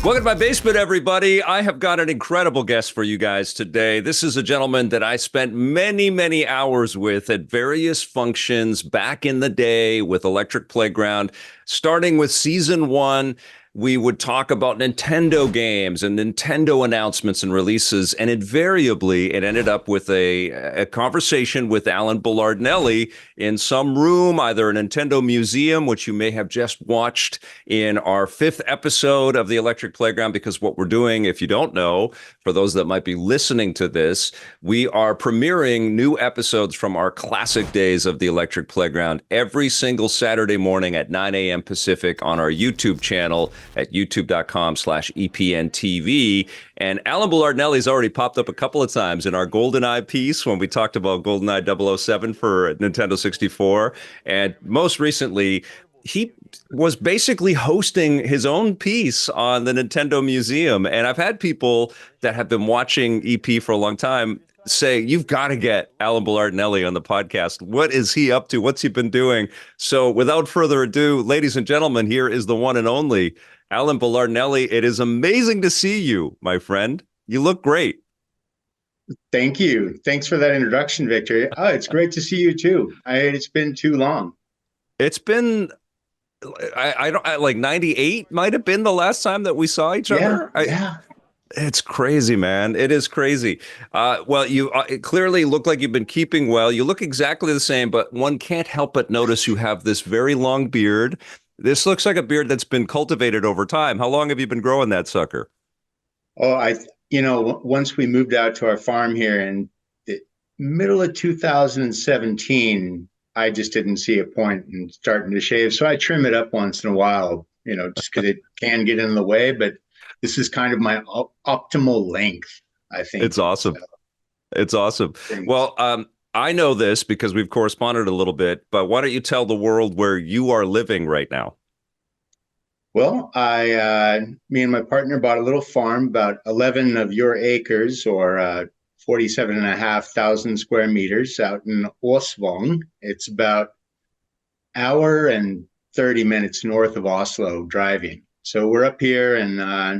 Welcome to my basement, everybody. I have got an incredible guest for you guys today. This is a gentleman that I spent many, many hours with at various functions back in the day with Electric Playground. Starting with season one, we would talk about Nintendo games and Nintendo announcements and releases, and invariably it ended up with a conversation with Alan Belardinelli in some room, either a Nintendo museum, which you may have just watched in our 5th episode of the Electric Playground, because what we're doing, if you don't know, for those that might be listening to this, we are premiering new episodes from our classic days of the Electric Playground every single Saturday morning at 9 a.m. Pacific on our YouTube channel at youtube.com/EPNTV. And Alan Belardinelli's already popped up a couple of times in our Goldeneye piece when we talked about Goldeneye 007 for Nintendo 64. And most recently, he was basically hosting his own piece on the Nintendo Museum. And I've had people that have been watching EP for a long time say, you've got to get Alan Belardinelli on the podcast. What is he up to? What's he been doing? So without further ado, ladies and gentlemen, here is the one and only Alan Belardinelli. It is amazing to see you, my friend. You look great. Thank you. Thanks for that introduction, Victor. Oh, it's great to see you too. It's been too long. It's been, like 98 might have been the last time that we saw each other. Yeah. It's crazy, man. It is crazy. Well, you clearly look like you've been keeping well. You look exactly the same, but one can't help but notice you have this very long beard. This looks like a beard that's been cultivated over time. How long have you been growing that sucker? Oh, once we moved out to our farm here in the middle of 2017, I just didn't see a point in starting to shave. So I trim it up once in a while, just because it can get in the way, but this is kind of my optimal length, I think. It's awesome. It's awesome. Well, I know this because we've corresponded a little bit, but why don't you tell the world where you are living right now? Well, me and my partner bought a little farm, about 11 of your acres, or 47,500 square meters, out in Osvang. It's about an hour and 30 minutes north of Oslo driving. So we're up here, and I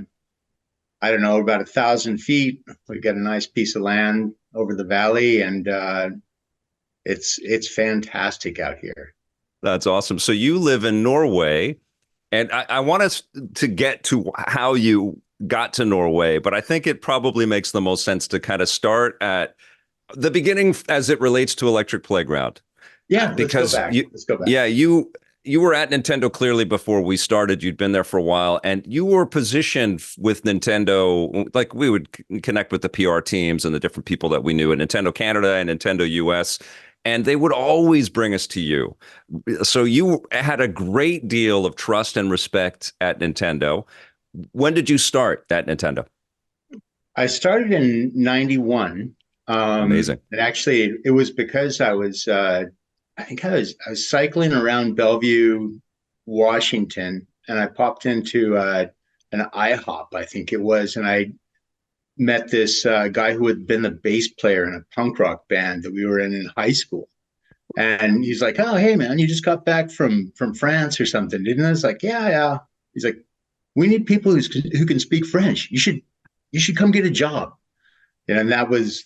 don't know, about 1,000 feet. We've got a nice piece of land over the valley, and it's fantastic out here. That's awesome. So you live in Norway, and I want us to get to how you got to Norway, but I think it probably makes the most sense to kind of start at the beginning as it relates to Electric Playground. Yeah, because let's go back. Yeah, you were at Nintendo clearly before we started. You'd been there for a while, and you were positioned with Nintendo. Like, we would connect with the PR teams and the different people that we knew at Nintendo Canada and Nintendo US, and they would always bring us to you. So you had a great deal of trust and respect at Nintendo. When did you start at Nintendo? I started in 91. Amazing. And actually, it was because I was cycling around Bellevue, Washington, and I popped into an IHOP, I think it was, and I met this guy who had been the bass player in a punk rock band that we were in high school. And he's like, "Oh, hey, man, you just got back from France or something, didn't you?" I was like, yeah. He's like, "We need people who can speak French. You should come get a job." And that was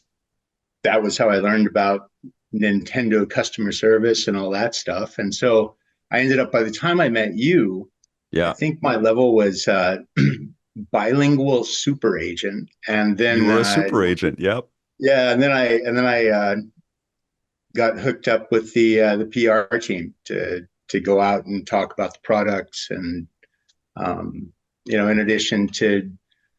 how I learned about Nintendo customer service and all that stuff. And so I ended up, by the time I met you, I think my level was bilingual super agent. And then you were a super agent. Yep. Yeah. And then I got hooked up with the PR team to go out and talk about the products. And, in addition to,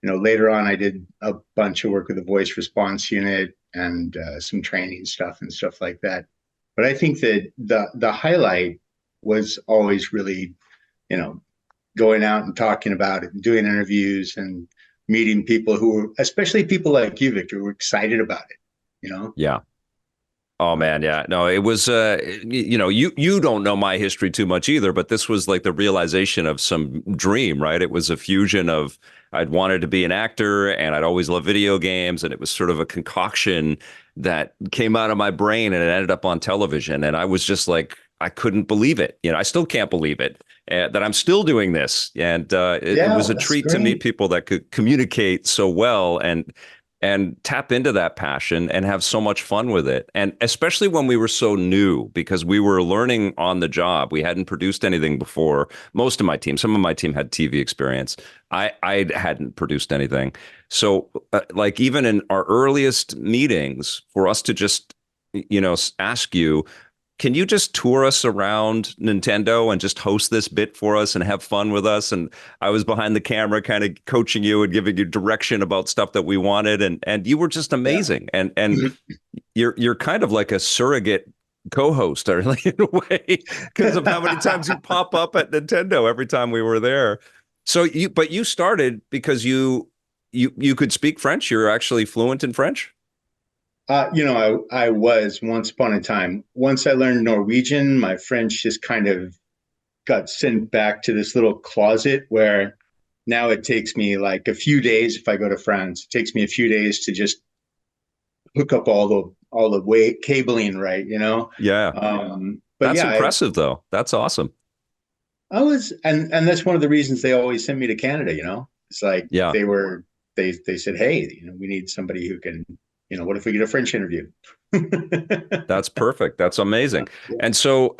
later on, I did a bunch of work with the voice response unit and some training stuff and stuff like that. But I think that the highlight was always really, going out and talking about it and doing interviews and meeting people who were, especially people like you, Victor, who were excited about it, Yeah. Oh, man. Yeah. No, it was, you don't know my history too much either, but this was like the realization of some dream, right? It was a fusion of I'd wanted to be an actor and I'd always loved video games. And it was sort of a concoction that came out of my brain and it ended up on television. And I was just like, I couldn't believe it. I still can't believe it that I'm still doing this. And it Yeah, was a that's treat to meet great. people that could communicate so well and tap into that passion and have so much fun with it. And especially when we were so new, because we were learning on the job. We hadn't produced anything before. Most of my team, some of my team had TV experience. I hadn't produced anything. So like even in our earliest meetings, for us to just, ask you, can you just tour us around Nintendo and just host this bit for us and have fun with us? And I was behind the camera kind of coaching you and giving you direction about stuff that we wanted. And you were just Yeah. amazing. And you're kind of like a surrogate co-host or like in a way because of how many times you pop up at Nintendo every time we were there. But you started because you could speak French. You're actually fluent in French. I was once upon a time. Once I learned Norwegian, my French just kind of got sent back to this little closet where now it takes me like a few days if I go to France. It takes me a few days to just hook up all the way cabling right, Yeah. But That's yeah, impressive though. That's awesome. I was, and that's one of the reasons they always sent me to Canada. It's like Yeah. they said, hey, we need somebody who can, what if we get a French interview? That's perfect. That's amazing. And so,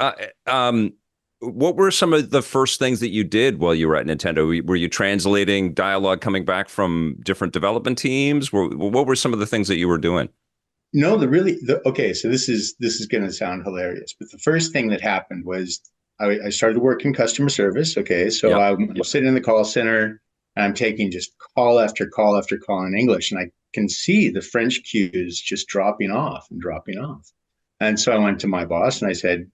what were some of the first things that you did while you were at Nintendo? Were you translating dialogue coming back from different development teams? What were some of the things that you were doing? No, okay. So this is going to sound hilarious, but the first thing that happened was I started working customer service. Okay, so Yep. I'm sitting in the call center and I'm taking just call after call after call in English, and I can see the French cues just dropping off and dropping off. And so I went to my boss and I said,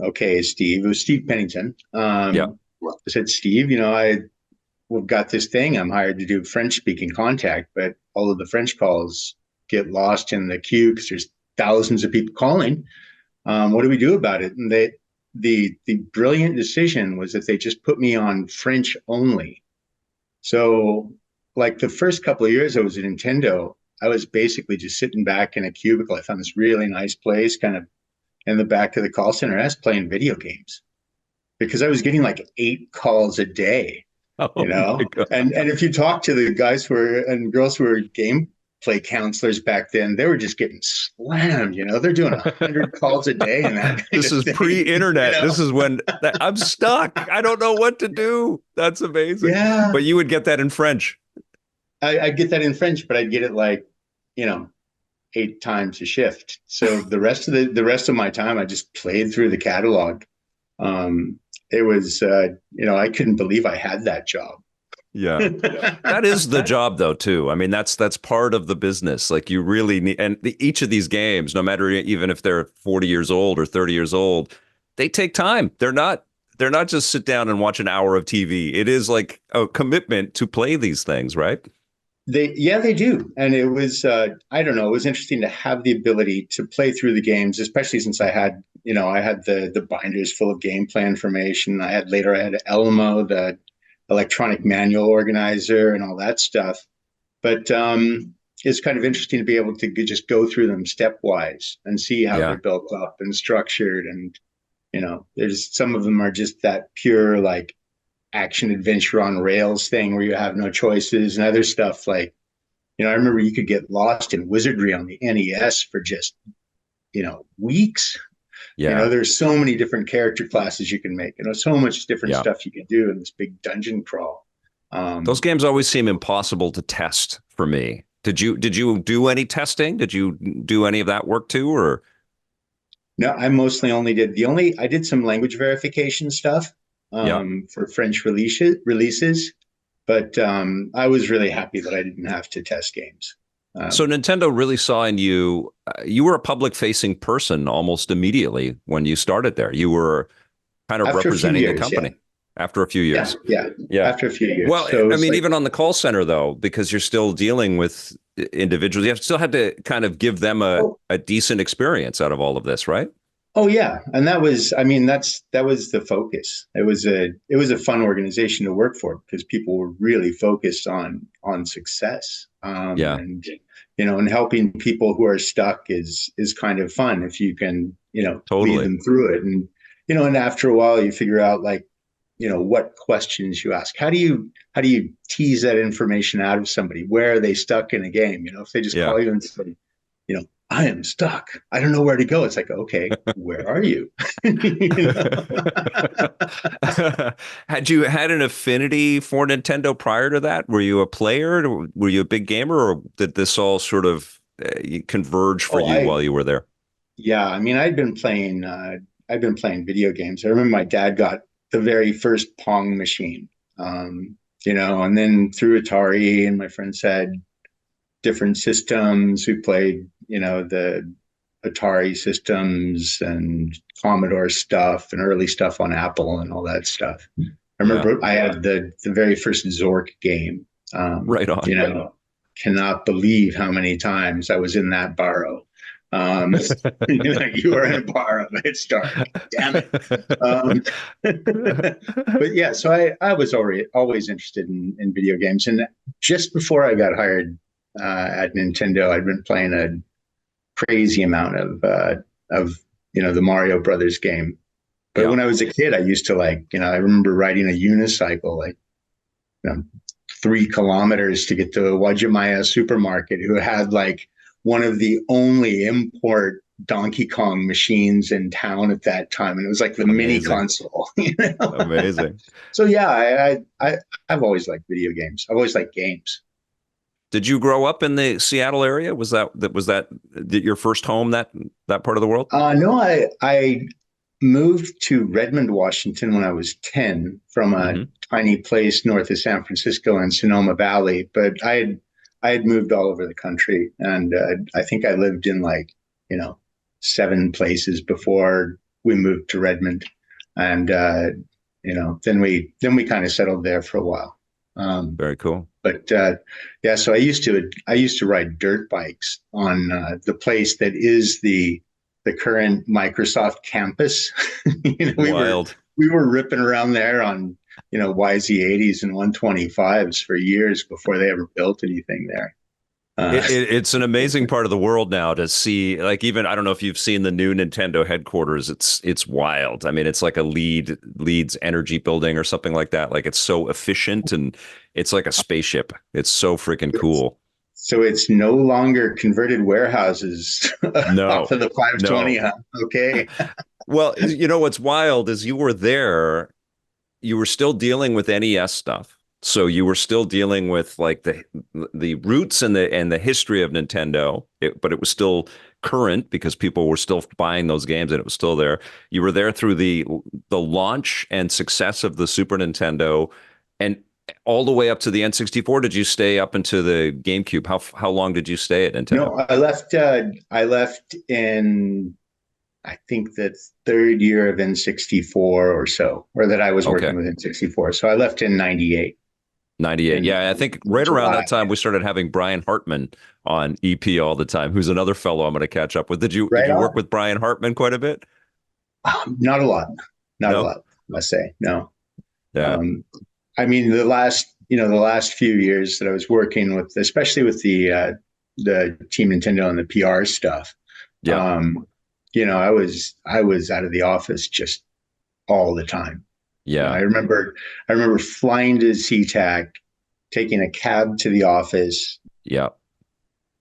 "Okay, Steve." It was Steve Pennington. Yep. I said, "Steve, we've got this thing. I'm hired to do French speaking contact, but all of the French calls get lost in the queue because there's thousands of people calling. What do we do about it?" And the brilliant decision was that they just put me on French only. So like the first couple of years I was at Nintendo, I was basically just sitting back in a cubicle. I found this really nice place kind of in the back of the call center. I was playing video games because I was getting like 8 calls a day, Oh my God. and if you talk to the guys and girls who were gameplay counselors back then, they were just getting slammed. They're doing 100 calls a day and that kind This of is thing. pre-internet. This is when I'm stuck. I don't know what to do. That's amazing. Yeah, But you would get that in French. I get that in French, but I'd get it like, you know, 8 times a shift. So the rest of my time, I just played through the catalog. It was, I couldn't believe I had that job. Yeah. That is the job though too. I mean, that's part of the business. Like you really need, and each of these games, no matter even if they're 40 years old or 30 years old, they take time. They're not just sit down and watch an hour of TV. It is like a commitment to play these things, right? They do. And it was, I don't know, it was interesting to have the ability to play through the games, especially since I had the binders full of gameplay information. I had Elmo, the electronic manual organizer and all that stuff. But it's kind of interesting to be able to just go through them stepwise and see how Yeah. they're built up and structured. And, there's some of them are just that pure like action adventure on rails thing where you have no choices, and other stuff like, I remember you could get lost in wizardry on the NES for just, weeks. Yeah. There's so many different character classes you can make, so much different Yeah. stuff you can do in this big dungeon crawl. Those Um, games always seem impossible to test for me. Did you do any testing? Did you do any of that work too, or no, I did some language verification stuff yeah? for French releases, but I was really happy that I didn't have to test games. So Um, Nintendo really saw in you, you were a public facing person almost immediately when you started there. You were kind of After a few representing the years, yeah. company after a few Yeah, years. yeah. Yeah. After a few years. Well, So I it's mean, like, even on the call center though, because you're still dealing with individuals, you still had to kind of give them a, oh, a decent experience out of all of this, right? Oh yeah, and that was, I mean, that was the focus. It was a fun organization to work for because people were really focused on success, Yeah, and and helping people who are stuck is kind of fun if you can lead totally. them through it, and and after a while you figure out like what questions you ask. How do you tease that information out of somebody? Where are they stuck in a game? If they just Yeah. call you and say, I am stuck. I don't know where to go. It's like, okay, where are you? you know? Had you had an affinity for Nintendo prior to that? Were you a player? Were you a big gamer, or did this all sort of converge for Oh, you while you were there? yeah. I mean, I'd been playing video games. I remember my dad got the very first Pong machine, and then through Atari, and my friends had different systems. We played, the Atari systems and Commodore stuff and early stuff on Apple and all that stuff. I Yeah, remember I had the very first Zork game. Um, right on. you know, cannot believe how many times I was in that burrow. Um, you were in a burrow. It's dark. Damn it. Um, but yeah, so I was always interested in video games, and just before I got hired at Nintendo, I'd been playing a crazy amount of the Mario Brothers game. But Yeah, when I was a kid, I used to I remember riding a unicycle like you know, 3 kilometers to get to Wajimaya supermarket, who had like one of the only import Donkey Kong machines in town at that time, and it was like the mini amazing, console. amazing. So yeah, I've always liked video games. I've always liked games. Did you grow up in the Seattle area? Was that your first home, that part of the world? No, I moved to Redmond, Washington when I was 10 from a Hmm. tiny place north of San Francisco in Sonoma Valley. But I had moved all over the country, and I think I lived in like, you know, 7 places before we moved to Redmond. And then we kind of settled there for a while. Um, Very cool. but yeah, so I used to ride dirt bikes on the place that is the current Microsoft campus. We were Wild. we were ripping around there on YZ80s and 125s for years before they ever built anything there. It's an amazing part of the world now to see. Like, even I don't know if you've seen the new Nintendo headquarters. It's wild. I mean, it's like a Leeds energy building or something like that. Like, it's so efficient and it's like a spaceship. It's so freaking cool. So it's no longer converted warehouses off No, of the 520, no. huh? Okay. Well, what's wild is you were there, you were still dealing with NES stuff. So you were still dealing with like the roots and the history of Nintendo, but it was still current because people were still buying those games and it was still there. You were there through the launch and success of the Super Nintendo, and all the way up to the N64. Did you stay up into the GameCube? How long did you stay at Nintendo? No, I left in I think the third year of N64 or so, or that I was Okay. working with N64. So I left in 98 98. in Yeah, I think right around July. that time we started having Brian Hartman on EP all the time, who's another fellow I'm going to catch up with. Did Right you work on. with Brian Hartman quite a bit? Not a lot. Not a No. lot, I must say. No. Yeah. Um, I mean, the last few years that I was working with, especially with the Team Nintendo and the PR stuff, Yeah. um, I was out of the office just all the time. Yeah. I remember flying to SeaTac, taking a cab to the office, Yeah.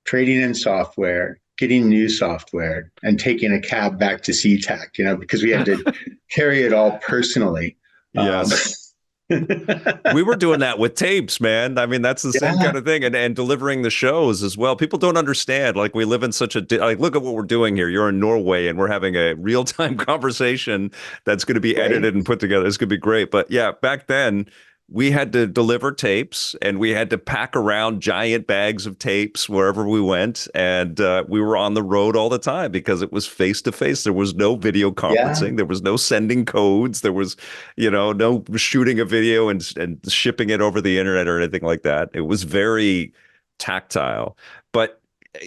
trading in software, getting new software, and taking a cab back to SeaTac, because we had to carry it all personally. Um, Yes. We were doing that with tapes, man. I mean, that's the same yeah, kind of thing, and delivering the shows as well. People don't understand. Like, we live in such a like. Look at what we're doing here. You're in Norway, and we're having a real time conversation that's going to be right. edited and put together. It's going to be great. But yeah, back then we had to deliver tapes, and we had to pack around giant bags of tapes wherever we went, and we were on the road all the time because it was face to face. There was no video Yeah, conferencing. There was no sending codes. There was no shooting a video and shipping it over the internet or anything like that. It was very tactile. But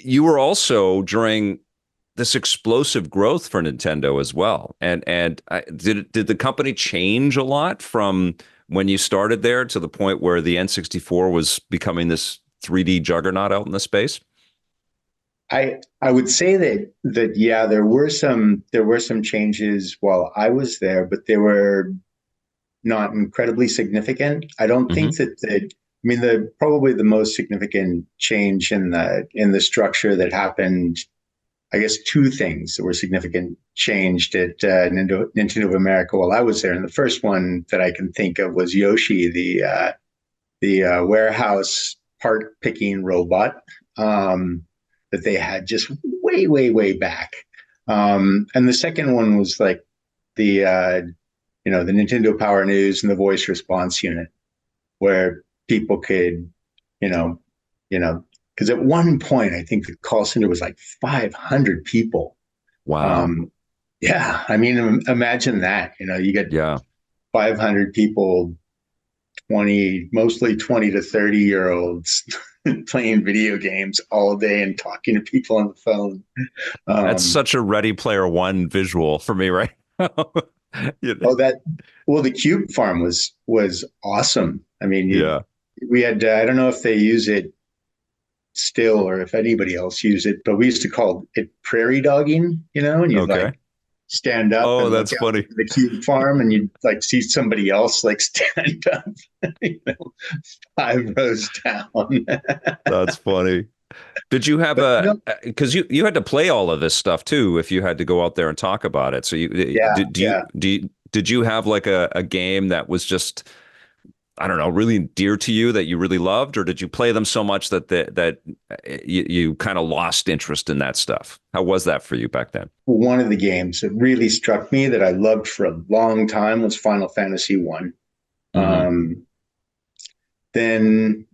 you were also during this explosive growth for Nintendo as well. Did the company change a lot from when you started there to the point where the N64 was becoming this 3D juggernaut out in the space? I would say that yeah, there were some changes while I was there, but they were not incredibly significant. I don't Hmm. think that I mean, the probably the most significant change in the structure that happened, I guess two things that were significant changed at Nintendo of America while I was there. And the first one that I can think of was Yoshi, the warehouse part picking robot that they had just way, way, way back. And the second one was like the the Nintendo Power News and the voice response unit, where people could, you know, because at one point I think the call center was like 500 people. Wow. Um, yeah, I mean, imagine that. You get Yeah. 500 people, mostly 20 to 30-year olds playing video games all day and talking to people on the phone. That's Um, such a Ready Player One visual for me right now. You know? oh, well, the Cube Farm was awesome. I mean, Yeah. we had I don't know if they use it still or if anybody else used it, but we used to call it prairie dogging, and you'd Okay. like stand up Oh, and look that's out funny. at the cube farm and you'd like see somebody else like stand up, you know, 5 rows down. That's funny. Did you have But because you had to play all of this stuff too if you had to go out there and talk about it. So yeah, yeah. did you have like a game that was just, I don't know, really dear to you that you really loved, or did you play them so much that you kind of lost interest in that stuff? How was that for you back then? One of the games that really struck me that I loved for a long time was Final Fantasy One. Hmm. Then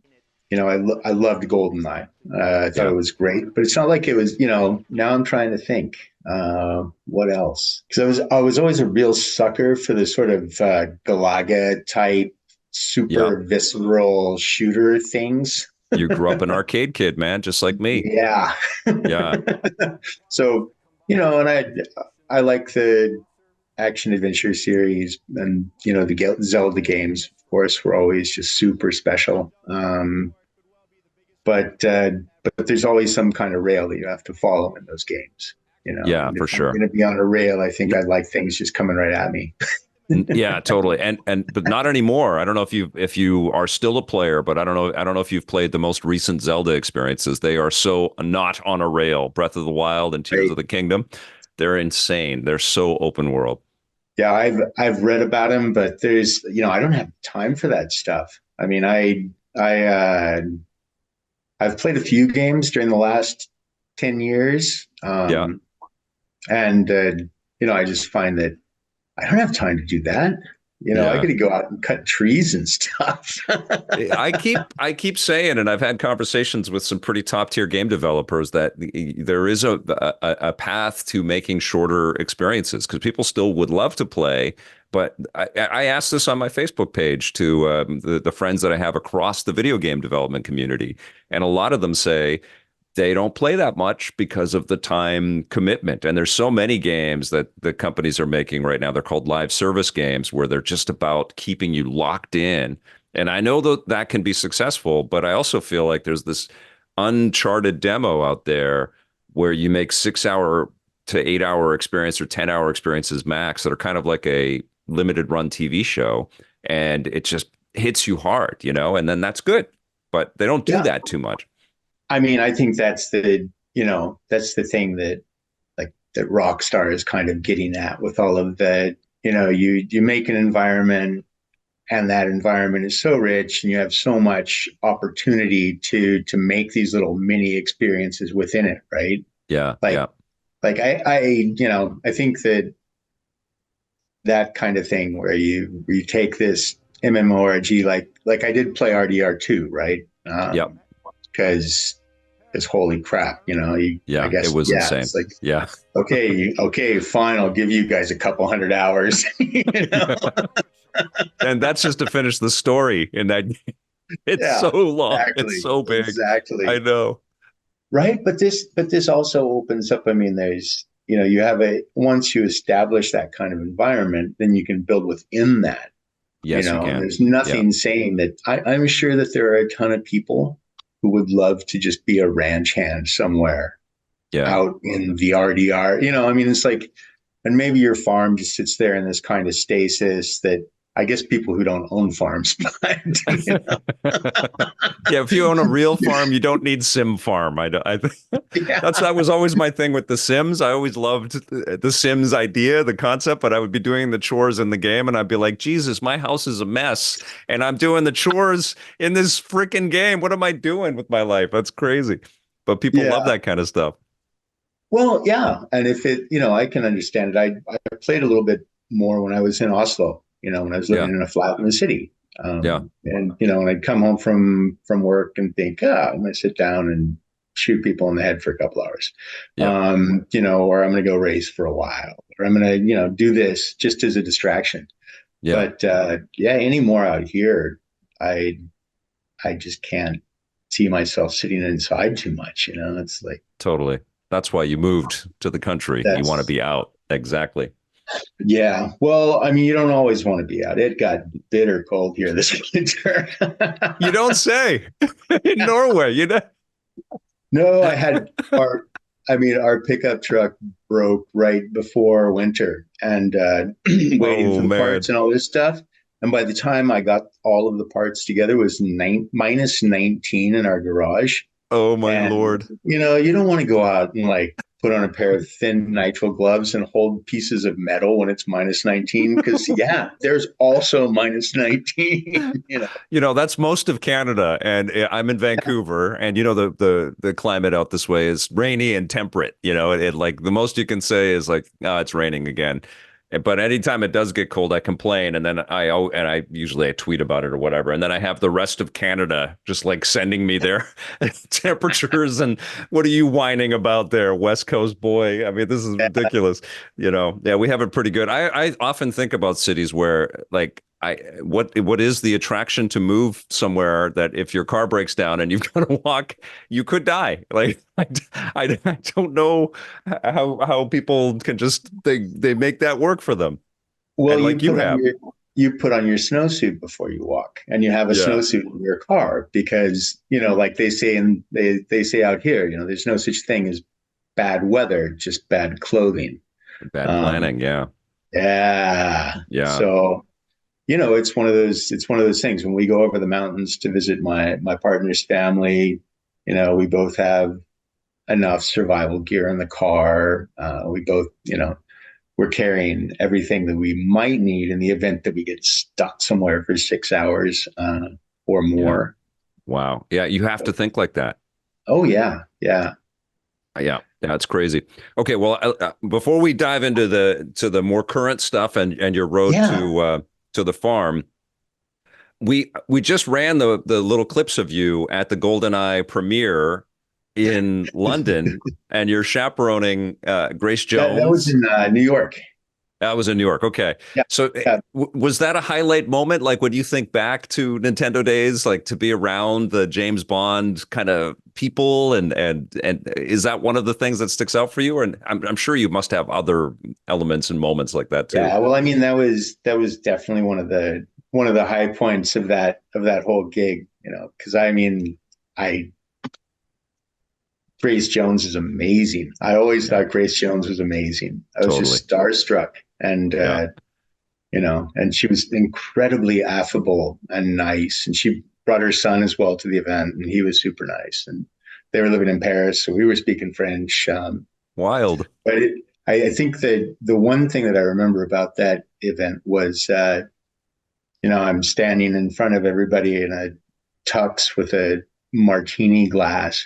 I loved Goldeneye. I thought Yeah. it was great, but it's not like it was. Now I'm trying to think what else, because I was always a real sucker for the sort of Galaga type, Yeah. super visceral shooter things. You grew up an arcade kid, man, just like me. Yeah. Yeah. So and I like the action adventure series, and the Zelda games, of course, were always just super special. But there's always some kind of rail that you have to follow in those games. Yeah, And if for I'm sure. going to be on a rail, I think I'd like things just coming right at me. Yeah, totally. But not anymore. I don't know if you are still a player, but I don't know if you've played the most recent Zelda experiences. They are so not on a rail. Breath of the Wild and Tears Right? of the Kingdom. They're insane. They're so open world. Yeah, I've read about them, but I don't have time for that stuff. I mean, I've played a few games during the last 10 years, Yeah. and I just find that I don't have time to do that. I got Yeah. to go out and cut trees and stuff. I keep saying, and I've had conversations with some pretty top tier game developers that there is a path to making shorter experiences because people still would love to play. But I asked this on my Facebook page to the friends that I have across the video game development community, and a lot of them say they don't play that much because of the time commitment. And there's so many games that the companies are making right now. They're called live service games where they're just about keeping you locked in. And I know that that can be successful, but I also feel like there's this uncharted demo out there where you make 6 hour to 8 hour experience or 10 hour experiences max that are kind of like a limited run TV show. And it just hits you hard, and then that's good. But they don't do Yeah, that too much. I mean, I think that's the thing that like that Rockstar is kind of getting at with all of the, you make an environment, and that environment is so rich and you have so much opportunity to make these little mini experiences within it, right? Yeah, Like yeah. I think that kind of thing where you take this MMORG, like I did play RDR2, right? Yep. Because holy crap, I Yeah, it guess, was yeah, insane. it's like, Yeah. okay, fine, I'll give you guys a couple hundred hours. And that's just to finish the story in that it's Yeah, so long. It's exactly, so big. I exactly. know. right. But this also opens up. I mean, there's, you have once you establish that kind of environment, then you can build within that, Yes, you and can. there's Yeah. nothing saying that. I'm sure that there are a ton of people who would love to just be a ranch hand somewhere Yeah. out in the RDR. I mean, it's like, and maybe your farm just sits there in this kind of stasis that I guess people who don't own farms find. Yeah, if you own a real farm, you don't need Sim Farm. I think Yeah. that was always my thing with The Sims. I always loved the Sims idea, the concept, but I would be doing the chores in the game and I'd be like, Jesus, my house is a mess and I'm doing the chores in this freaking game. What am I doing with my life? That's crazy. But people love Yeah. that kind of stuff. Well, yeah. And if I can understand it. I played a little bit more when I was in Oslo, when I was living Yeah. in a flat in the city. Yeah. And I'd come home from work and think, I'm going to sit down and shoot people in the head for a couple hours, Yeah. or I'm going to go race for a while, or I'm going to, do this just as a distraction. Yeah. But yeah, anymore out here, I I just can't see myself sitting inside too much. It's like Totally. That's why you moved to the country. You want to that's be out. Exactly. yeah. Well, I mean, you don't always want to be out. It got bitter cold here this winter. You don't say. In Norway, you know. No, our pickup truck broke right before winter and waiting Oh for the man. parts and all this stuff. And by the time I got all of the parts together, it was minus 19 in our garage. Oh my And, Lord. you don't want to go out and like put on a pair of thin nitrile gloves and hold pieces of metal when it's minus 19. Because, yeah, there's also minus 19. That's most of Canada, and I'm in Vancouver, and the climate out this way is rainy and temperate. It like the most you can say is like, oh, it's raining again. But anytime it does get cold, I complain, and then I usually I tweet about it or whatever, and then I have the rest of Canada just like sending me their temperatures and what are you whining about there, West Coast boy? I mean, this is ridiculous. Yeah, we have it pretty good. I often think about cities where like what is the attraction to move somewhere that if your car breaks down and you've got to walk, you could die. Like I don't know how people can just they make that work for them. Well, And like you have. you put on your snowsuit before you walk, and you have a Yeah. snowsuit in your car because like they say out here, there's no such thing as bad weather, just bad clothing. Bad Um, planning. Yeah. yeah. Yeah. So it's one of those things when we go over the mountains to visit my partner's family. We both have enough survival gear in the car. We both, we're carrying everything that we might need in the event that we get stuck somewhere for 6 hours or Yeah. more. Wow. Yeah. You have to think like that. Oh yeah, yeah, Yeah, that's crazy. Okay, well, before we dive into the more current stuff and your road yeah. to the farm, we just ran the little clips of you at the Goldeneye premiere in London, and you're chaperoning Grace That was Jones. in New York. That was in New York. Okay. Yeah, So yeah. was that a highlight moment? Like when you think back to Nintendo days, like to be around the James Bond kind of people and is that one of the things that sticks out for you? And I'm sure you must have other elements and moments like that too. Yeah, well, I mean, that was definitely one of the high points of that whole gig, because I mean, I Grace Jones is amazing. I always Yeah, thought Grace Jones was amazing. I was totally. just starstruck, and Yeah. and she was incredibly affable and nice, and she brought her son as well to the event, and he was super nice, and they were living in Paris, so we were speaking French. Wild. But I think that the one thing that I remember about that event was, I'm standing in front of everybody in a tux with a martini glass.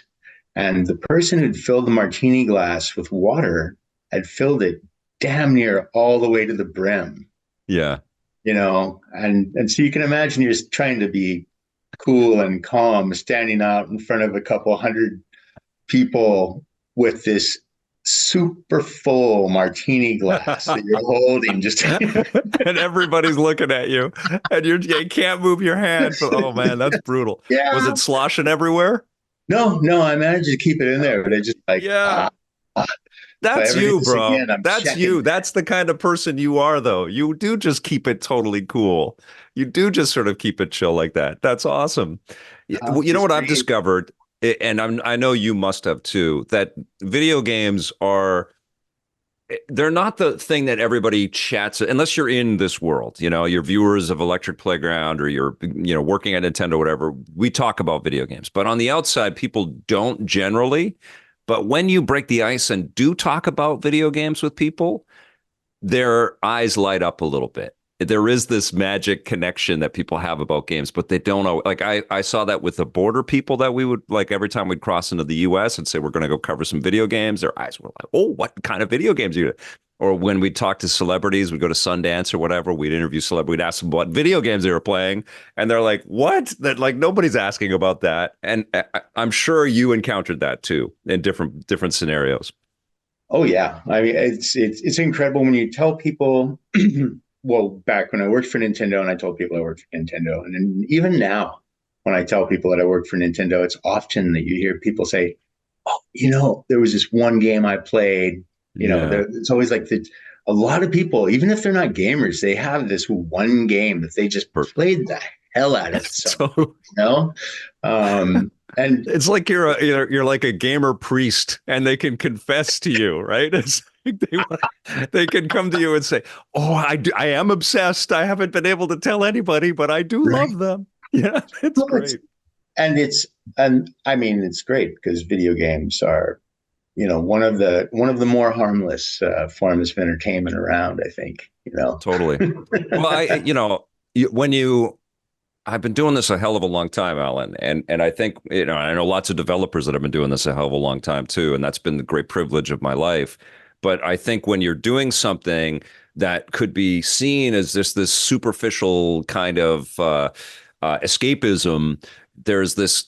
And the person who'd filled the martini glass with water had filled it damn near all the way to the brim, Yeah. and so you can imagine you're trying to be cool and calm, standing out in front of a couple hundred people with this super full martini glass that you're holding just And everybody's looking at you and you can't move your hand. Oh man, that's brutal. Was yeah. it sloshing everywhere? No, I managed to keep it in there, but I just like, Yeah. if I That's ever do you, this bro. again, I'm That's checking you. that. That's the kind of person you are, though. You do just keep it totally cool. You do just sort of keep it chill like that. That's awesome. Well, you know Just what I've great. discovered, and I know you must have too, that video games are they're not the thing that everybody chats unless you're in this world, your viewers of Electric Playground or you're, working at Nintendo, whatever. We talk about video games, but on the outside, people don't generally. But when you break the ice and do talk about video games with people, their eyes light up a little bit. There is this magic connection that people have about games, but they don't know. Like I saw that with the border people that we would like every time we'd cross into the US and say we're going to go cover some video games. Their eyes were like, "Oh, what kind of video games are you?" Or when we'd talk to celebrities, we'd go to Sundance or whatever. We'd interview celebrities, we'd ask them what video games they were playing, and they're like, "What?" That like nobody's asking about that. And I'm sure you encountered that too in different scenarios. Oh yeah, I mean it's incredible when you tell people. Well, back when I worked for Nintendo, and I told people I worked for Nintendo, and then even now, when I tell people that I work for Nintendo, it's often that you hear people say, "Oh, there was this one game I played." Yeah. It's always like the a lot of people, even if they're not gamers, they have this one game that they just played the hell out of. So, So you know, and it's like you're like a gamer priest, and they can confess to you, right? It's like they can come to you and say, "Oh, I am obsessed. I haven't been able to tell anybody, but I do right. love them." Yeah, it's Well, great. and I mean it's great because video games are one of the more harmless forms of entertainment around. I think Totally. Well, when I've been doing this a hell of a long time, Alan, and I think I know lots of developers that have been doing this a hell of a long time too, and that's been the great privilege of my life. But I think when you're doing something that could be seen as this superficial kind of escapism, there's this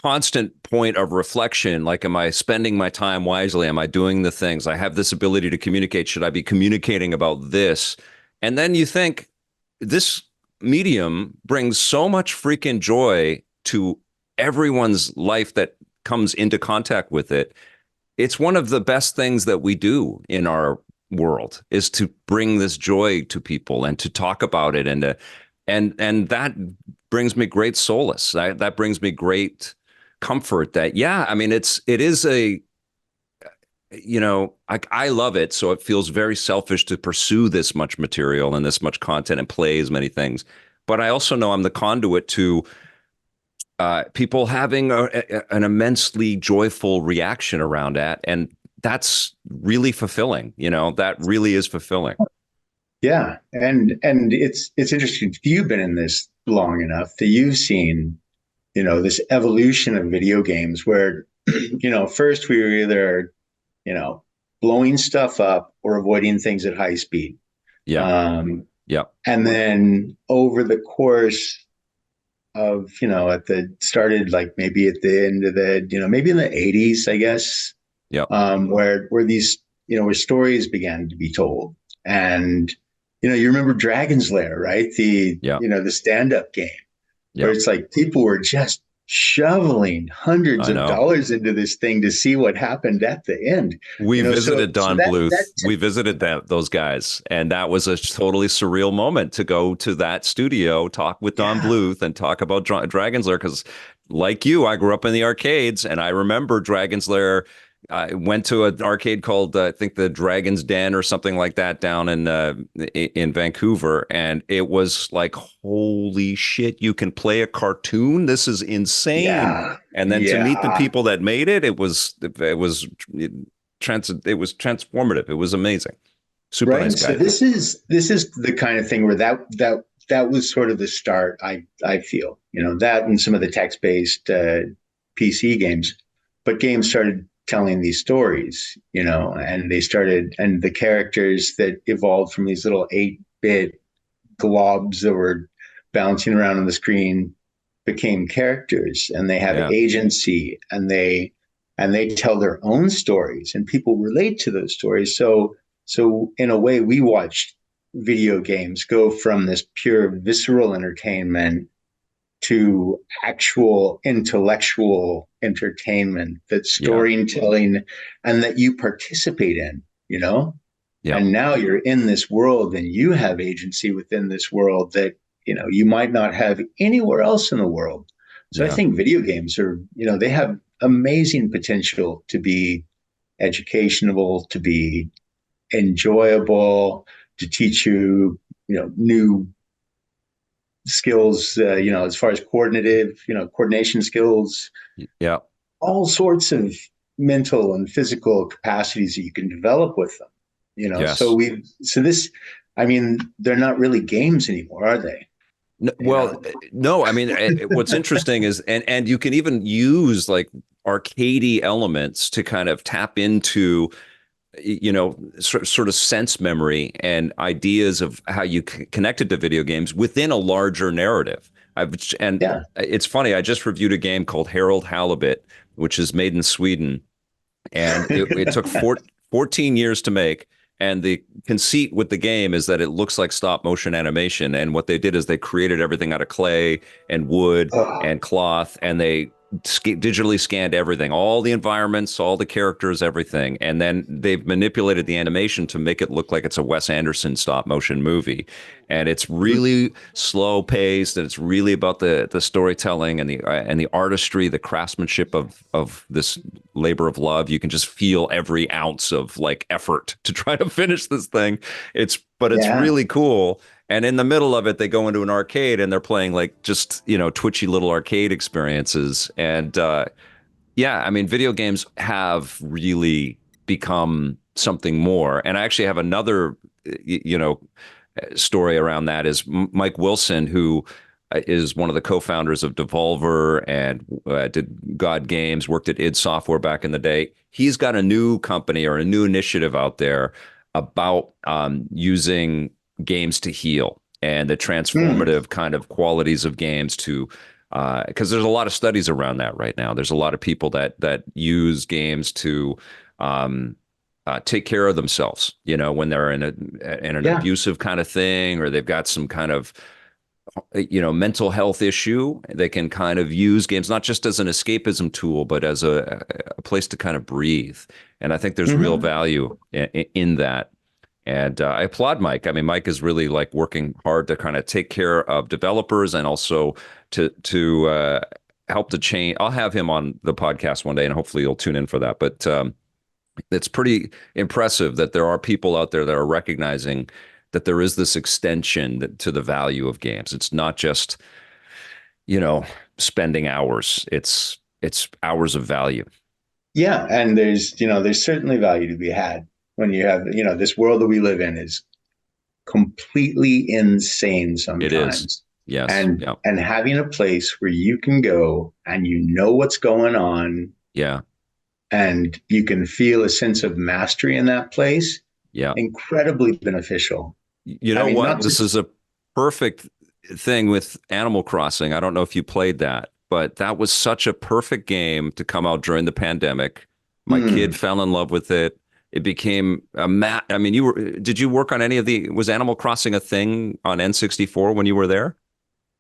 constant point of reflection. Like, am I spending my time wisely? Am I doing the things? I have this ability to communicate. Should I be communicating about this? And then you think this medium brings so much freaking joy to everyone's life that comes into contact with it. It's one of the best things that we do in our world is to bring this joy to people and to talk about it and that brings me great solace. That brings me great comfort that yeah, I mean it is a I love it. So it feels very selfish to pursue this much material and this much content and play as many things. But I also know I'm the conduit to people having an immensely joyful reaction around that. And that's really fulfilling. That really is fulfilling. Yeah, and it's interesting. You've been in this long enough that you've seen this evolution of video games where first we were either you know blowing stuff up or avoiding things at high speed. Yeah. Um, Yeah. and then over the course of at the started like maybe at the end of the maybe in the 80s I guess, Yeah. where these where stories began to be told. And you remember Dragon's Lair, right? The Yeah. the stand-up game where Yeah. it's like people were just shoveling hundreds I of know. dollars into this thing to see what happened at the end. We So visited Don that Bluth. We visited those guys, and that was a totally surreal moment to go to that studio, talk with Don yeah, Bluth, and talk about Dragon's Lair. Because, like you, I grew up in the arcades, and I remember Dragon's Lair. I went to an arcade called I think the Dragon's Den or something like that down in Vancouver, and it was like, holy shit! You can play a cartoon. This is insane. yeah, And then to meet the yeah. people that made it, it was transformative. It was amazing. Super nice Right. So guy. this is the kind of thing where that was sort of the start. I feel that and some of the text based PC games, but games started telling these stories, and they started and the characters that evolved from these little 8-bit globs that were bouncing around on the screen became characters, and they have Yeah. agency, and they tell their own stories, and people relate to those stories. So in a way, we watched video games go from this pure visceral entertainment to actual intellectual entertainment that Yeah. storytelling and that you participate in, you know? Yeah. And now you're in this world and you have agency within this world that, you might not have anywhere else in the world. So I Yeah. think video games are, they have amazing potential to be educational, to be enjoyable, to teach you, new skills, as far as coordination skills, Yeah. all sorts of mental and physical capacities that you can develop with them. Yes. So this, I mean, they're not really games anymore, are they? No, You well, know? no, I mean, what's interesting is, and you can even use like arcadey elements to kind of tap into, sort of sense memory and ideas of how you connected to video games within a larger narrative. And Yeah. it's funny, I just reviewed a game called Harold Halibut, which is made in Sweden, and it took 14 years to make. And the conceit with the game is that it looks like stop motion animation. And what they did is they created everything out of clay and wood Oh, and cloth, and they digitally scanned everything, all the environments, all the characters, everything. And then they've manipulated the animation to make it look like it's a Wes Anderson stop motion movie. And it's really slow paced, and it's really about the storytelling and the artistry, the craftsmanship of this labor of love. You can just feel every ounce of like effort to try to finish this thing. But it's yeah. really cool. And in the middle of it, they go into an arcade and they're playing like just, twitchy little arcade experiences. And yeah, I mean, video games have really become something more. And I actually have another, story around that is Mike Wilson, who is one of the co-founders of Devolver and did God Games, worked at id Software back in the day. He's got a new company or a new initiative out there about using games to heal and the Hmm. transformative kind of qualities of games to because there's a lot of studies around that right now. There's a lot of people that use games to take care of themselves, when they're in an Yeah. abusive kind of thing, or they've got some kind of mental health issue. They can kind of use games not just as an escapism tool, but as a place to kind of breathe. And I think there's real Hmm. value in that. And I applaud Mike. I mean, Mike is really like working hard to kind of take care of developers and also to help to change. I'll have him on the podcast one day, and hopefully you'll tune in for that. But it's pretty impressive that there are people out there that are recognizing that there is this extension to the value of games. It's not just, you know, spending hours. It's hours of value. Yeah. And there's certainly value to be had when you have, this world that we live in is completely insane It is. sometimes. Yes. And Yeah. and having a place where you can go and you know what's going on Yeah. and you can feel a sense of mastery in that place, Yeah. incredibly beneficial. You I know mean, what? not This just is a perfect thing with Animal Crossing. I don't know if you played that, but that was such a perfect game to come out during the pandemic. My kid hmm, fell in love with it. It became I mean, did you work on any of was Animal Crossing a thing on N64 when you were there?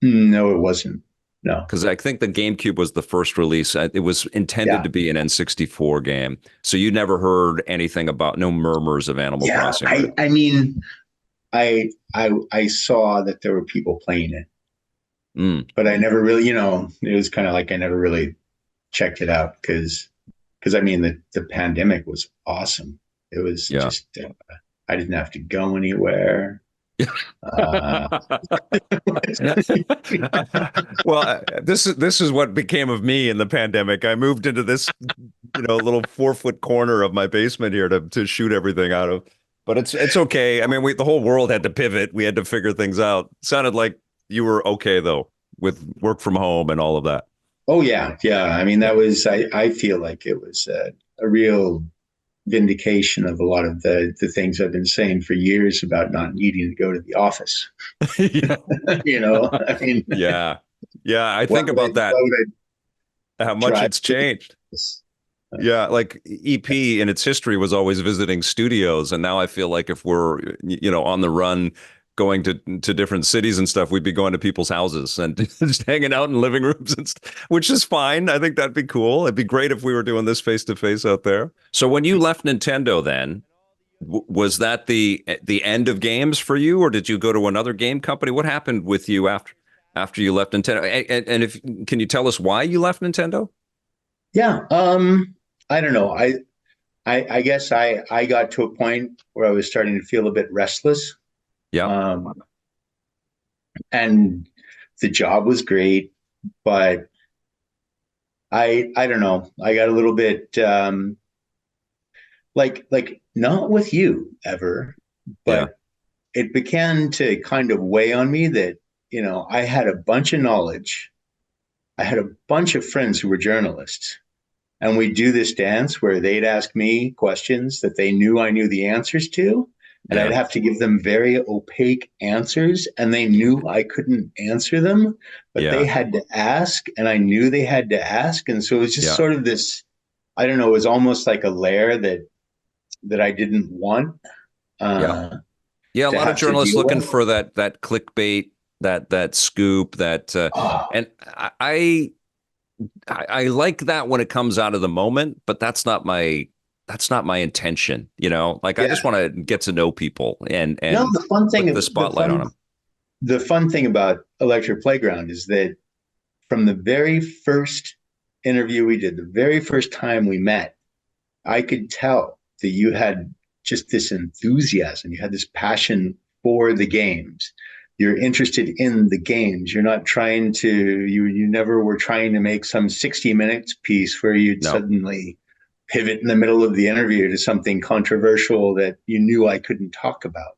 no, it wasn't. No. Because I think the GameCube was the first release. It was intended Yeah. to be an N64 game. So you never heard anything about no murmurs of Animal Yeah. Crossing, right? I mean, I saw that there were people playing it, Mm, but I never really, it was kind of like I never really checked it out because I mean the pandemic was awesome. It was yeah. just I didn't have to go anywhere. Uh, Well, this is what became of me in the pandemic. I moved into this, little 4 foot corner of my basement here to shoot everything out of. But it's okay. I mean, the whole world had to pivot. We had to figure things out. Sounded like you were okay though with work from home and all of that. oh yeah, yeah. I mean Yeah. that was I feel like it was a real vindication of a lot of the things I've been saying for years about not needing to go to the office. Yeah. I mean, Yeah. Yeah. I why think would I, about that, why would I how much drive it's to the changed. office? Yeah, like EP in its history was always visiting studios, and now I feel like if we're on the run going to different cities and stuff, we'd be going to people's houses and just hanging out in living rooms and stuff, which is fine. I think that'd be cool. It'd be great if we were doing this face to face out there. So when you left Nintendo, then was that the end of games for you, or did you go to another game company? What happened with you after you left Nintendo? And if can you tell us why you left Nintendo? Yeah. I don't know. I guess I got to a point where I was starting to feel a bit restless. Yeah, Um, and the job was great, but I don't know. I got a little bit like not with you ever, yeah, but it began to kind of weigh on me that, I had a bunch of knowledge. I had a bunch of friends who were journalists. And we'd do this dance where they'd ask me questions that they knew I knew the answers to. And I'd yeah, have to give them very opaque answers. And they knew I couldn't answer them, but they yeah, had to ask. And I knew they had to ask. And so it was just yeah, sort of this, I don't know, it was almost like a layer that I didn't want yeah. uh, Yeah, a to lot of have to journalists deal looking with. for that clickbait, that scoop, Oh, and I like that when it comes out of the moment, but that's not my intention, Like I yeah. just want to get to know people No, and put the spotlight on them. the fun thing about Electric Playground is that from the very first interview we did, the very first time we met, I could tell that you had just this enthusiasm. You had this passion for the games. You're interested in the games. You're not trying to, you never were trying to make some 60 minutes piece where you'd No. suddenly pivot in the middle of the interview to something controversial that you knew I couldn't talk about.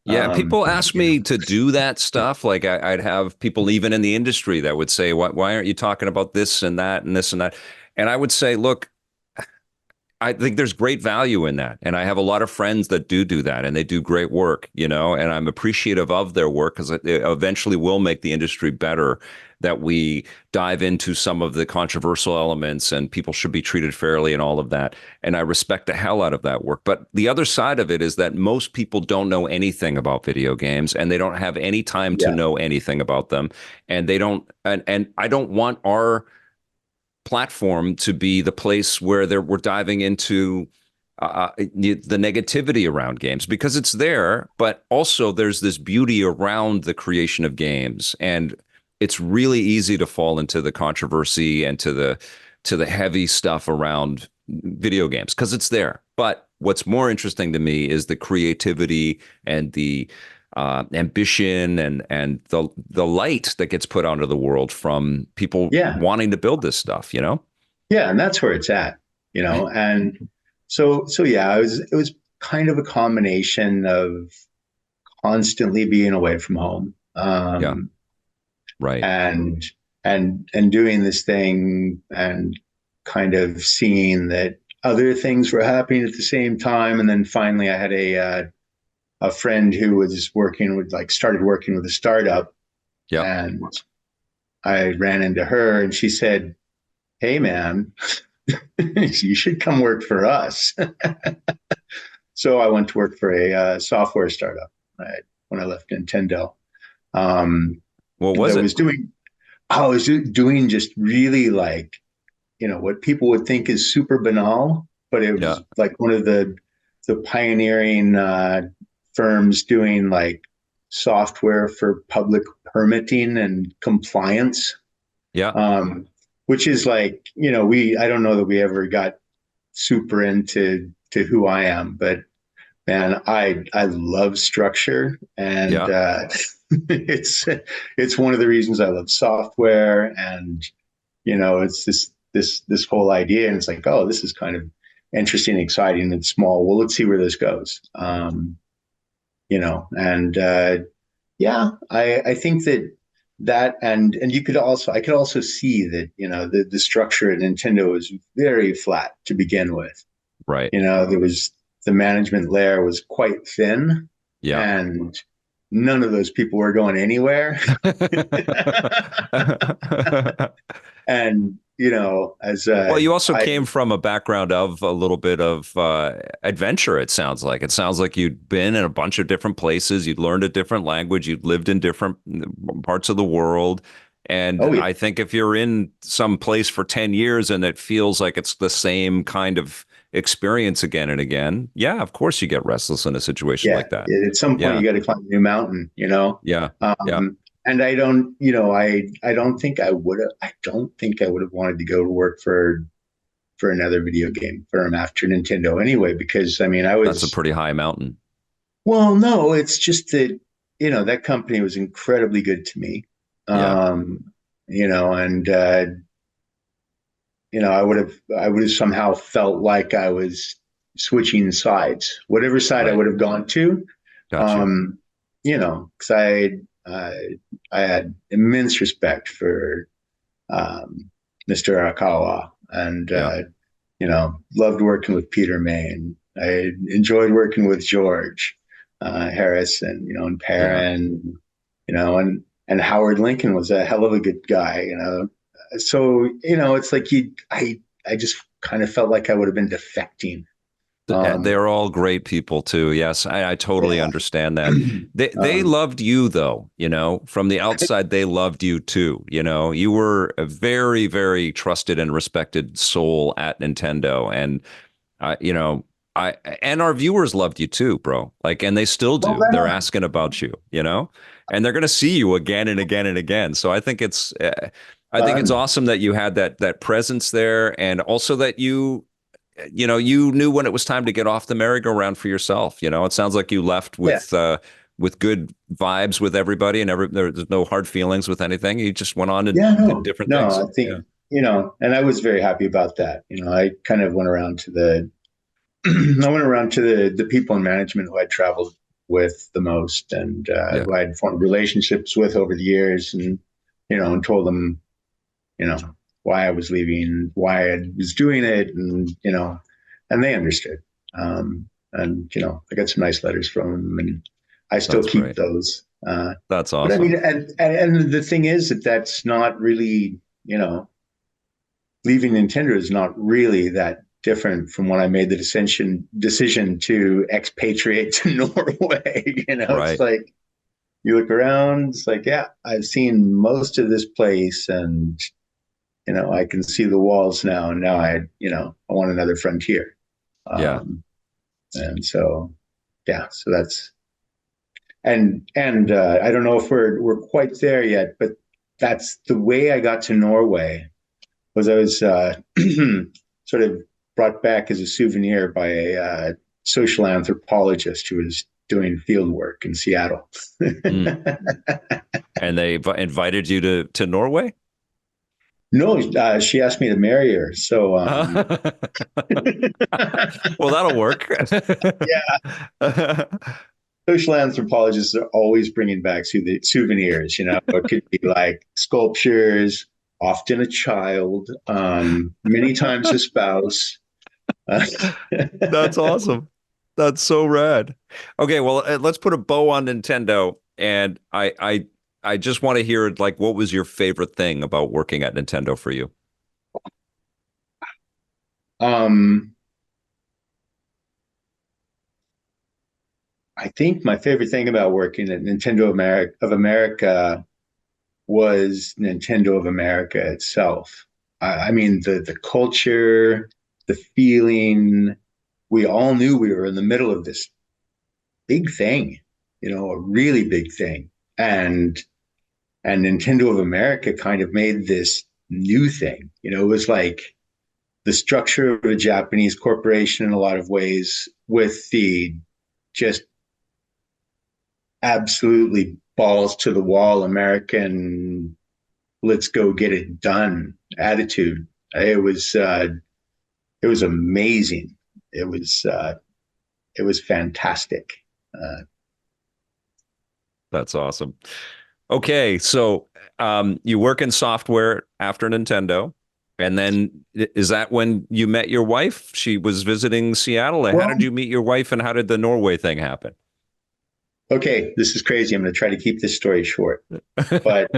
Yeah, people ask You know, me to do that stuff. Like I'd have people even in the industry that would say, why aren't you talking about this and that and this and that? And I would say, look, I think there's great value in that. And I have a lot of friends that do that and they do great work, and I'm appreciative of their work because it eventually will make the industry better, that we dive into some of the controversial elements and people should be treated fairly and all of that. And I respect the hell out of that work. But the other side of it is that most people don't know anything about video games and they don't have any time to yeah, know anything about them. And they don't, and I don't want our platform to be the place where we're diving into the negativity around games because it's there, but also there's this beauty around the creation of games, and it's really easy to fall into the controversy and to the heavy stuff around video games because it's there. But what's more interesting to me is the creativity and the ambition and the light that gets put onto the world from people yeah, wanting to build this stuff. yeah, and that's where it's at, and so yeah, it was kind of a combination of constantly being away from home, Yeah, right. and and doing this thing and kind of seeing that other things were happening at the same time, and then finally I had a friend who was working with like started working with a startup, Yeah. and I ran into her and she said, "Hey man, you should come work for us." So I went to work for a software startup, right, when I left Nintendo. Um, What was that it? was doing, I was doing just really like, what people would think is super banal, but it Yeah. was like one of the pioneering firms doing like software for public permitting and compliance, Yeah. um, which is like, I don't know that we ever got super into to who I am, but man, I love structure, and Yeah. it's it's one of the reasons I love software, and it's this whole idea, and it's like, oh, this is kind of interesting, exciting, and small. Well, let's see where this goes. And yeah, I think that and you could also I could also see that the structure at Nintendo was very flat to begin with. Right. There was the management layer was quite thin, Yeah. and none of those people were going anywhere. and as Well, you also I came from a background of a little bit of adventure, it sounds like. It sounds like you'd been in a bunch of different places, you'd learned a different language, you'd lived in different parts of the world. And oh yeah, I think if you're in some place for 10 years and it feels like it's the same kind of experience again and again, yeah, of course you get restless in a situation yeah. like that. At some point, Yeah, you got to climb a new mountain, yeah, yeah. And I don't, I don't think I would have. I don't think I would have wanted to go to work for another video game firm after Nintendo anyway, because I mean, I That's a was pretty high mountain. well, no, it's just that that company was incredibly good to me, Yeah, and I would have somehow felt like I was switching sides, whatever side I right. would have gone to, Gotcha. um, because I had immense respect for Mr. Arakawa, and Yeah, loved working with Peter May, and I enjoyed working with George Harris, and yeah. Perrin, and Howard Lincoln was a hell of a good guy. So it's like I just kind of felt like I would have been defecting. They're all great people too. Yes, I totally Yeah. understand that. They um, loved you though, from the outside, they loved you too. You were a very, very trusted and respected soul at Nintendo. And you know, I and our viewers loved you too, bro. Like, and they still well, do. right They're on. asking about you, and they're gonna see you again and again and again. So I think it's Fun. awesome that you had that presence there, and also that you knew when it was time to get off the merry-go-round for yourself. It sounds like you left Yeah. with good vibes with everybody, and there's no hard feelings with anything. You just went on and Yeah. did No. different No. things. I think Yeah, and I was very happy about that. I kind of went around to the I went around to the people in management who I traveled with the most, and yeah, who I had formed relationships with over the years, and told them, you know, why I was leaving, why I was doing it, and they understood. And I got some nice letters from them, and I still that's keep great. those. That's But I awesome. mean, and the thing is that's not really, leaving Nintendo is not really that different from when I made the decision to expatriate to Norway. It's Right. like you look around, it's like, yeah, I've seen most of this place, and I can see the walls now, and now I want another frontier. Yeah. And so, yeah, so that's and I don't know if we're quite there yet, but that's the way I got to Norway. Was I was sort of brought back as a souvenir by a social anthropologist who was doing field work in Seattle. Mm. And they invited you to Norway? No, she asked me to marry her. So, Well, that'll work. yeah, social anthropologists are always bringing back souvenirs. It could be like sculptures, often a child, many times a spouse. That's awesome. That's so rad. Okay, well, let's put a bow on Nintendo. And I just want to hear, like, what was your favorite thing about working at Nintendo for you? um, I think my favorite thing about working at Nintendo of America was Nintendo of America itself. I mean, the culture, the feeling. We all knew we were in the middle of this big thing, a really big thing, and Nintendo of America kind of made this new thing. It was like the structure of a Japanese corporation in a lot of ways, with the just absolutely balls to the wall American, let's go get it done attitude. It was amazing. It was fantastic. Uh, That's awesome. Okay, so you work in software after Nintendo, and then is that when you met your wife? She was visiting Seattle. How well, did you meet your wife, and how did the Norway thing happen? okay, this is crazy. I'm going to try to keep this story short. But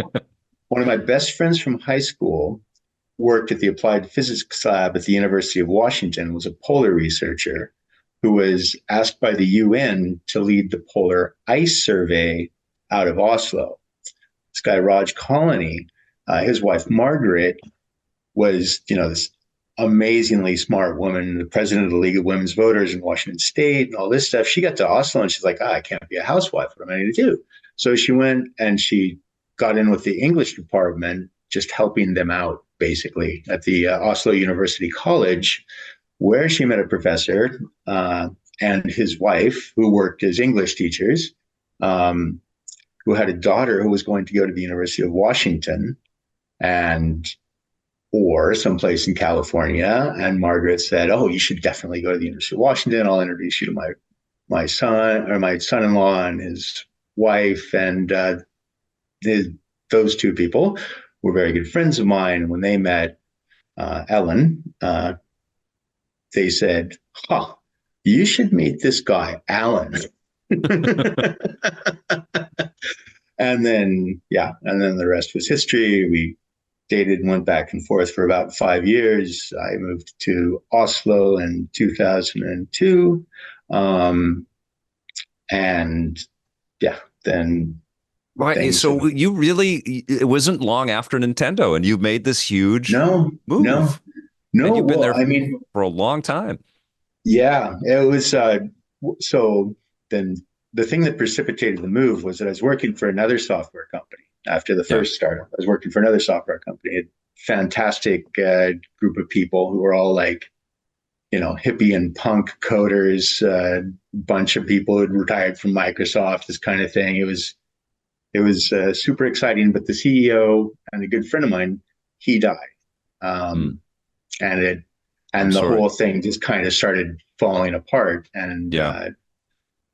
one of my best friends from high school worked at the Applied Physics Lab at the University of Washington, was a polar researcher who was asked by the UN to lead the polar ice survey out of Oslo. This guy, Raj Colony, his wife, Margaret, was, this amazingly smart woman, the president of the League of Women's Voters in Washington State and all this stuff. She got to Oslo and she's like, I can't be a housewife. What am I going to do? So she went and she got in with the English department, just helping them out, basically, at the Oslo University College, where she met a professor and his wife, who worked as English teachers, who had a daughter who was going to go to the University of Washington or someplace in California. And Margaret said, "Oh, you should definitely go to the University of Washington. I'll introduce you to my son or my son-in-law and his wife." And those two people were very good friends of mine. When they met Ellen, they said, "Huh, you should meet this guy, Alan." And then the rest was history. We dated and went back and forth for about 5 years. I moved to Oslo in 2002. Then. Right. So you really, it wasn't long after Nintendo and you made this huge No, move. no. And you've been there I for a long time. Yeah, it was. So then the thing that precipitated the move was that I was working for another software company after the first startup. I was working for another software company, a fantastic group of people who were all like, hippie and punk coders, bunch of people who had retired from Microsoft, this kind of thing. It was super exciting, but the CEO and a good friend of mine, he died. And the whole thing just kind of started falling apart. And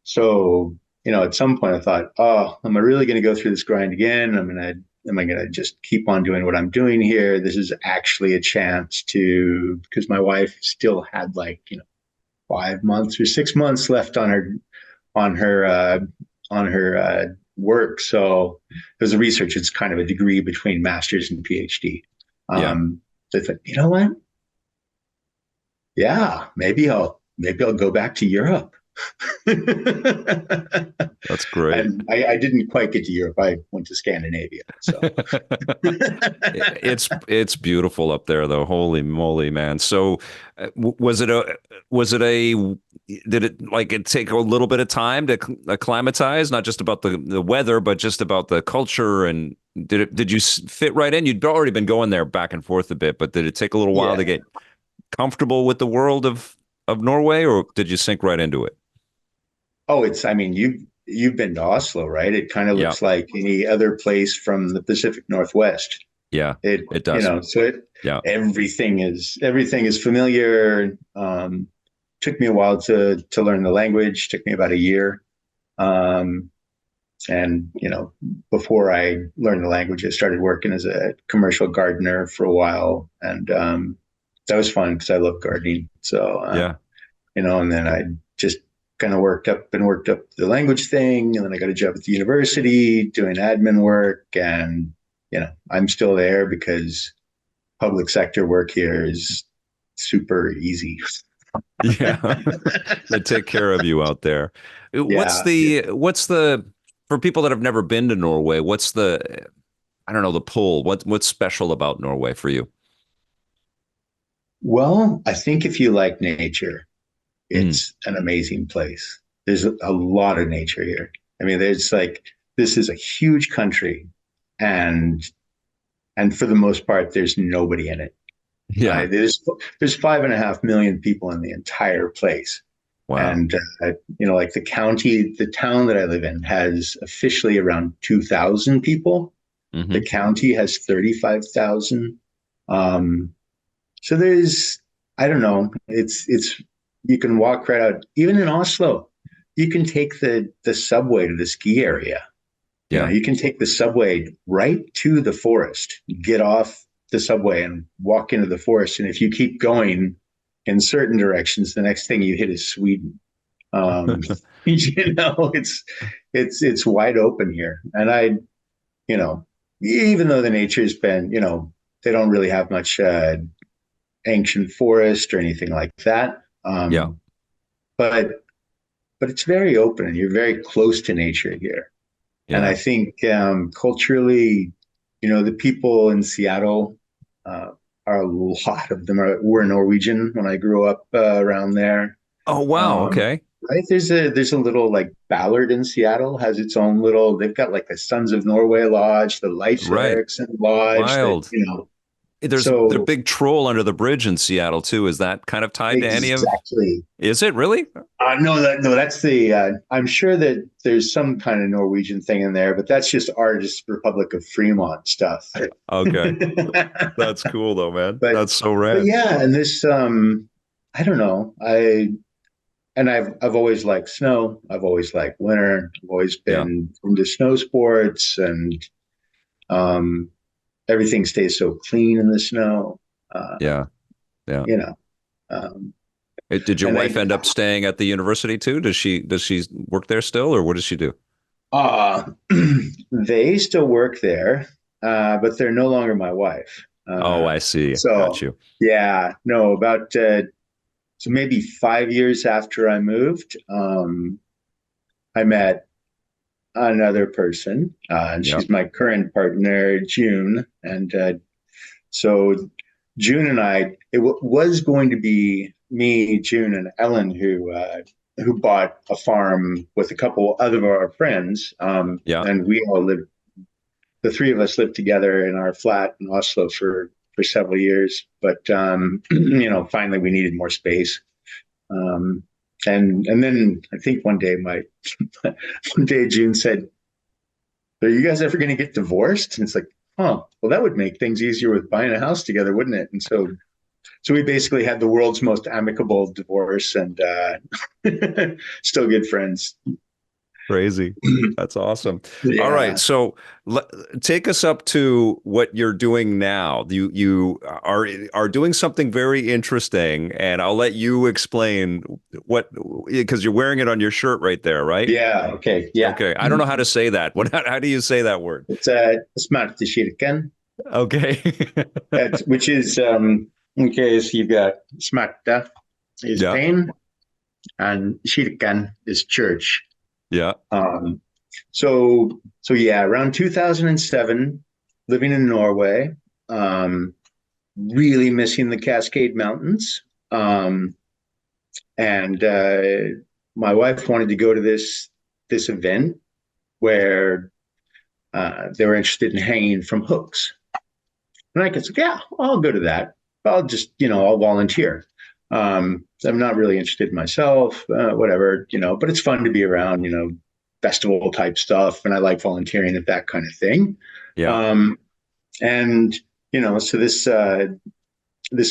so, at some point I thought, oh, am I really going to go through this grind again? Am I going to just keep on doing what I'm doing here? This is actually a chance because my wife still had 5 months or 6 months left on her work. So as a research, it's kind of a degree between master's and PhD. So I thought, you know what? Yeah, maybe I'll go back to Europe. That's great. And I didn't quite get to Europe. I went to Scandinavia. So it's beautiful up there, though. Holy moly, man! So did it take a little bit of time to acclimatize? Not just about the weather, but just about the culture. And did you fit right in? You'd already been going there back and forth a bit, but did it take a little while to get comfortable with the world of Norway, or did you sink right into it? Oh, you've been to Oslo, right? It kind of looks like any other place from the Pacific Northwest. Yeah, it does. Everything is familiar. Took me a while to learn the language. Took me about a year. And before I learned the language, I started working as a commercial gardener for a while, and that was fun because I love gardening. So and then I just kind of worked up the language thing, and then I got a job at the university doing admin work, and I'm still there because public sector work here is super easy. They take care of you out there. What's the for people that have never been to Norway, what's the pull? What's special about Norway for you? Well, I think if you like nature, it's an amazing place. There's a lot of nature here. I mean, this is a huge country, and for the most part, there's nobody in it. Yeah, there's 5.5 million people in the entire place. Wow. And the town that I live in has officially around 2,000 people. Mm-hmm. The county has 35,000. So there's, I don't know, it's you can walk right out. Even in Oslo, you can take the subway to the ski area. Yeah, you can take the subway right to the forest, get off the subway and walk into the forest. And if you keep going in certain directions, the next thing you hit is Sweden. It's wide open here. And even though the nature's been, they don't really have much ancient forest or anything like that. Yeah. But it's very open, and you're very close to nature here. And I Yeah. think culturally, the people in Seattle uh, are a lot of them were Norwegian when I grew up around there. Oh, wow. Um, Okay. right, there's a little like Ballard in Seattle has its own little. They've got like the Sons of Norway Lodge, the Leif Right. Erikson Lodge. That Wild. There's a So big troll under the bridge in Seattle too. Is that kind of tied to any of? exactly. Is it really? No, that's the. I'm sure that there's some kind of Norwegian thing in there, but that's just Artist Republic of Fremont stuff. Okay. but That's cool though, man. but That's so rad. yeah, and this I don't know. I've always liked snow. I've always liked winter. I've always Yeah. been into snow sports, and um, everything stays so clean in the snow. Uh, Yeah. Yeah. you know, um, Did your and wife I end up staying at the university too? Does she work there still, or what does she do? Uh, they still work there, but they're no longer my wife. Oh, I see. Got So you. yeah, no, about so maybe 5 years after I moved, I met another person, and Yeah. she's my current partner, June. And so June and I, was going to be me, June, and Ellen who bought a farm with a couple other of our friends, Yeah. and we all lived. The three of us lived together in our flat in Oslo for several years, but finally we needed more space. Um, and then I think one day one day June said, "Are you guys ever going to get divorced?" And it's like, "Huh? Well, that would make things easier with buying a house together, wouldn't it?" And so we basically had the world's most amicable divorce, and still good friends. Crazy. That's awesome. All right. Yeah. So take us up to what you're doing now. You are doing something very interesting, and I'll let you explain what, because you're wearing it on your shirt right there, right? Yeah. Okay. Yeah. Okay. I don't know how to say that. How do you say that word? It's smartkirken, Okay. which is okay. So you've got smarta is Yeah. pain, and kyrkan is church. Yeah. Um, so yeah, around 2007, living in Norway, um, really missing the Cascade Mountains, and my wife wanted to go to this event where they were interested in hanging from hooks. And I said, yeah, I'll go to that. I'll just, I'll volunteer. I'm not really interested myself, whatever, but it's fun to be around, festival type stuff. And I like volunteering at that kind of thing. Yeah. Um, and, so this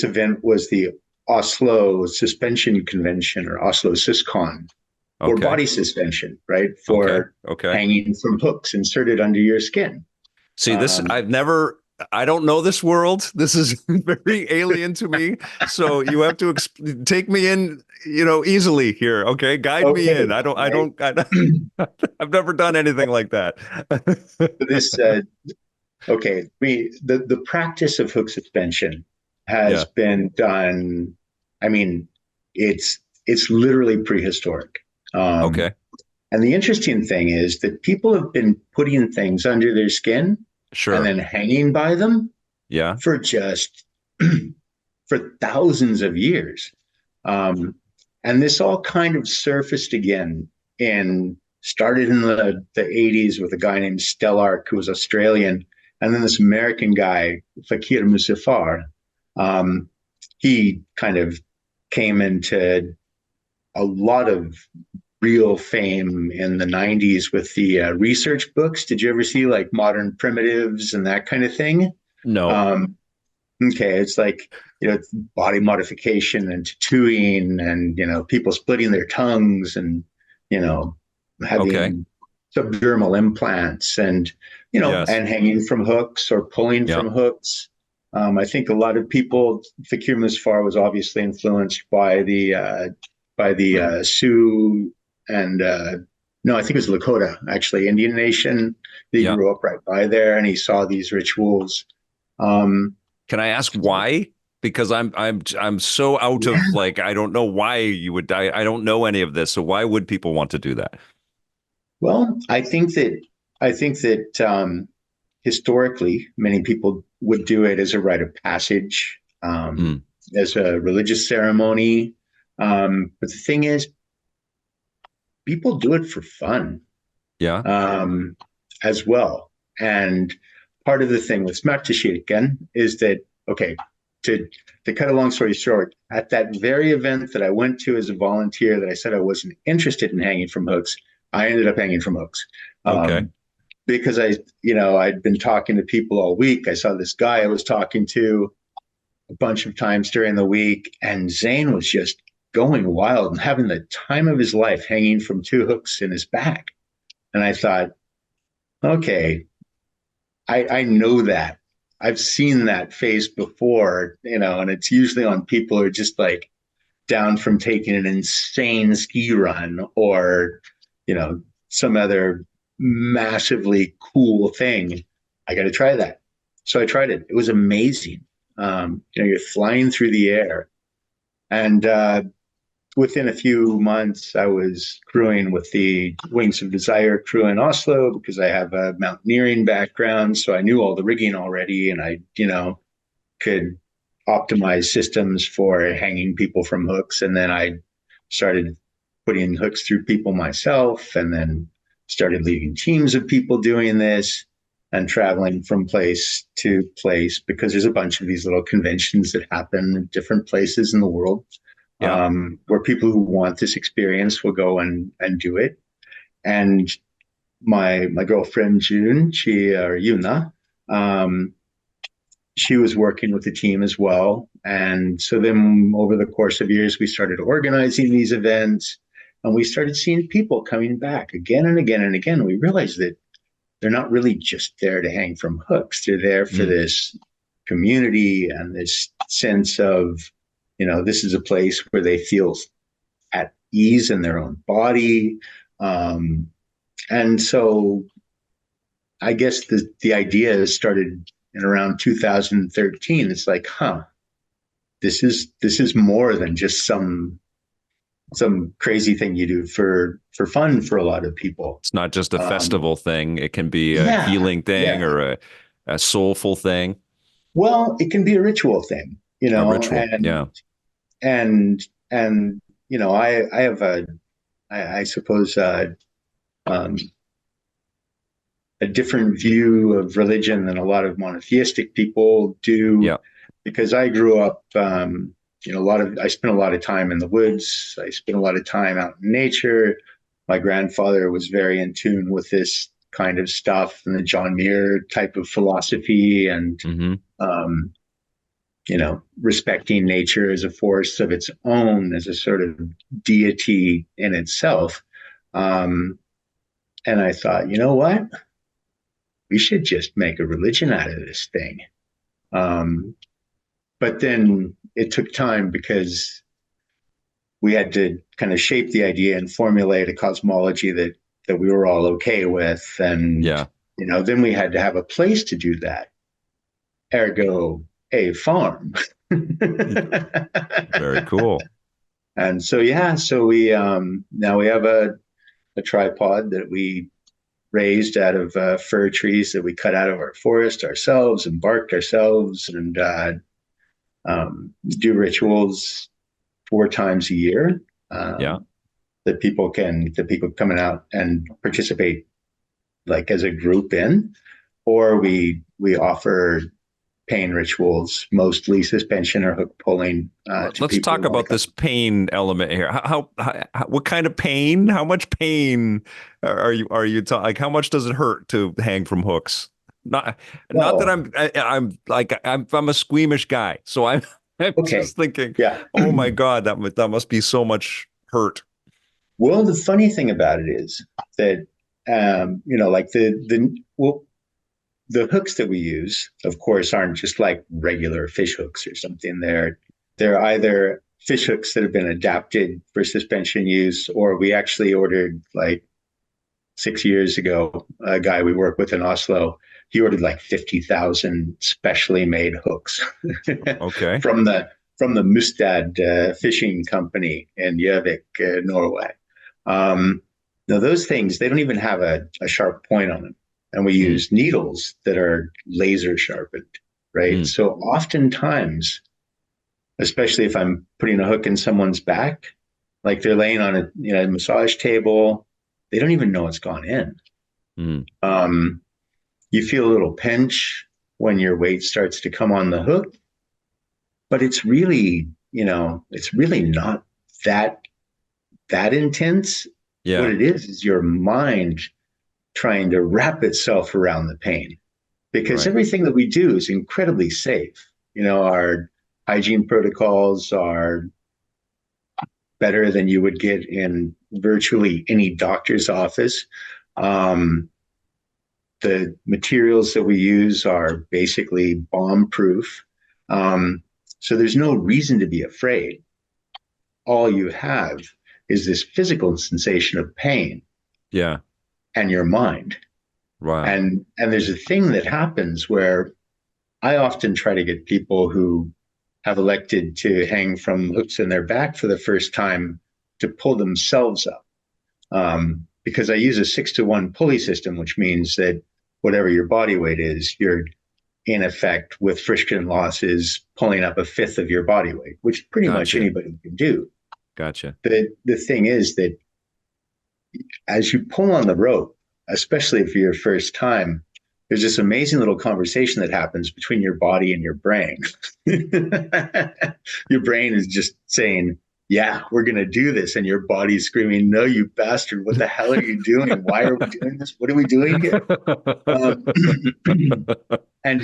event was the Oslo Suspension Convention, or Oslo SysCon, for Okay. body suspension, right? Okay. For Okay. hanging from hooks inserted under your skin. See, Um, I don't know this world. This is very alien to me. So you have to take me in, easily here. Okay. Guide me okay, in. right. I've never done anything like that. this okay, the practice of hook suspension has Yeah. been done. I mean, it's literally prehistoric. Um, Okay. and the interesting thing is that people have been putting things under their skin and Sure. then hanging by them Yeah. for just for thousands of years. Um, and this all kind of surfaced again and started in the 80s with a guy named Stellark, who was Australian, and then this American guy, Fakir Musafar. Um, he kind of came into a lot of real fame in the 90s with the research books. Did you ever see like Modern Primitives and that kind of thing? No. Um, okay, it's like, it's body modification and tattooing and, people splitting their tongues and, you know, Okay. having subdermal implants and, Yes. and hanging from hooks or pulling Yeah. from hooks. I think a lot of people, Fakir Musfar was obviously influenced by the Sioux and no, I think it was Lakota, actually, Indian nation. He Yeah. grew up right by there and he saw these rituals. Um, Can I ask why? Because I'm so out Yeah. of like I don't know why you would I don't know any of this. So why would people want to do that? Well, I think that historically, many people would do it as a rite of passage, Mm, as a religious ceremony. But the thing is, people do it for fun, yeah. um, as well. And part of the thing with Smartashiriken is that, okay, to cut a long story short, at that very event that I went to as a volunteer that I said I wasn't interested in hanging from hooks, I ended up hanging from hooks. Okay. Um, because I'd been talking to people all week. I saw this guy I was talking to a bunch of times during the week, and Zane was just going wild and having the time of his life hanging from two hooks in his back. And I thought, okay, I know that. I've seen that face before, and it's usually on people who are just like down from taking an insane ski run or, some other massively cool thing. I got to try that. So I tried it. It was amazing. You're flying through the air. And within a few months, I was crewing with the Wings of Desire crew in Oslo because I have a mountaineering background. So I knew all the rigging already, and I, could optimize systems for hanging people from hooks. And then I started putting hooks through people myself, and then started leading teams of people doing this and traveling from place to place because there's a bunch of these little conventions that happen in different places in the world, Yeah. where people who want this experience will go and do it. And my girlfriend June, or Yuna, um, she was working with the team as well. And so then over the course of years, we started organizing these events, and we started seeing people coming back again and again and again. We realized that they're not really just there to hang from hooks. They're there for Mm, this community and this sense of, this is a place where they feel at ease in their own body. Um, and so I guess the idea started in around 2013. It's like, this is more than just some crazy thing you do for fun for a lot of people. it's not just a Um, festival thing. It can be a yeah, healing thing yeah. or a soulful thing, Well, it can be a ritual thing, a ritual. and Yeah. and and I have I suppose um, a different view of religion than a lot of monotheistic people do, Yeah. because I grew up, I spent a lot of time in the woods. I spent a lot of time out in nature. My grandfather was very in tune with this kind of stuff and the John Muir type of philosophy, and Hmm. um, respecting nature as a force of its own, as a sort of deity in itself. Um, and I thought, you know what? We should just make a religion out of this thing. Um, but then it took time because we had to kind of shape the idea and formulate a cosmology that we were all okay with, and Yeah. then we had to have a place to do that. Ergo, a farm. Very cool. And so yeah, so we now we have a tripod that we raised out of fir trees that we cut out of our forest ourselves and barked ourselves, and do rituals 4 times a year, Yeah. that people coming out and participate like as a group in, or we offer pain rituals, mostly suspension or hook pulling, to Let's people talk who want about to come. this pain element here. What kind of pain? How much pain are you like? How much does it hurt to hang from hooks? Not that Well, I'm a squeamish guy, so I'm I'm okay, just thinking, yeah. oh my God, that must be so much hurt. Well, the funny thing about it is that, like the hooks that we use, of course, aren't just like regular fish hooks or something. They're either fish hooks that have been adapted for suspension use, or we actually ordered, like, 6 years ago, a guy we work with in Oslo. he ordered like 50,000 specially made hooks Okay. from the Mustad fishing company in Gjøvik, Norway. Now those things, they don't even have a sharp point on them, and we Mm, use needles that are laser sharpened, right? mm, So oftentimes, especially if I'm putting a hook in someone's back, like they're laying on a massage table, they don't even know it's gone in. mm. Um, you feel a little pinch when your weight starts to come on the hook, but it's really not that that intense. What Yeah. it is your mind trying to wrap itself around the pain, because Right. everything that we do is incredibly safe. Our hygiene protocols are better than you would get in virtually any doctor's office. Um, the materials that we use are basically bomb proof. So there's no reason to be afraid. All you have is this physical sensation of pain Yeah. and your mind. Wow. And there's a thing that happens where I often try to get people who have elected to hang from hooks in their back for the first time to pull themselves up. Because I use a 6-to-1 pulley system, which means that whatever your body weight is, you're in effect with friction losses pulling up a fifth of your body weight, which pretty much Gotcha. anybody can do. Gotcha. The thing is that as you pull on the rope, especially for your first time, there's this amazing little conversation that happens between your body and your brain. Your brain is just saying, yeah, we're going to do this. And your body's screaming, no, you bastard. What the hell are you doing? Why are we doing this? What are we doing here? Um, and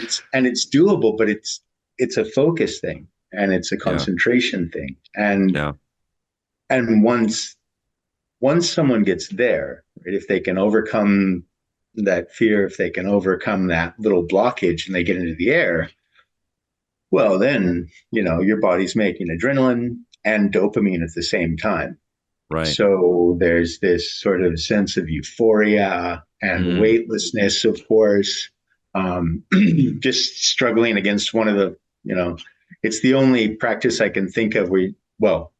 it's doable, but it's a focus thing and it's a Yeah. concentration thing. And Yeah. and once someone gets there, right, if they can overcome that fear, if they can overcome that little blockage and they get into the air, well, then, your body's making adrenaline and dopamine at the same time. Right. So there's this sort of sense of euphoria and Mm. weightlessness, of course. Just struggling against one of it's the only practice I can think of well,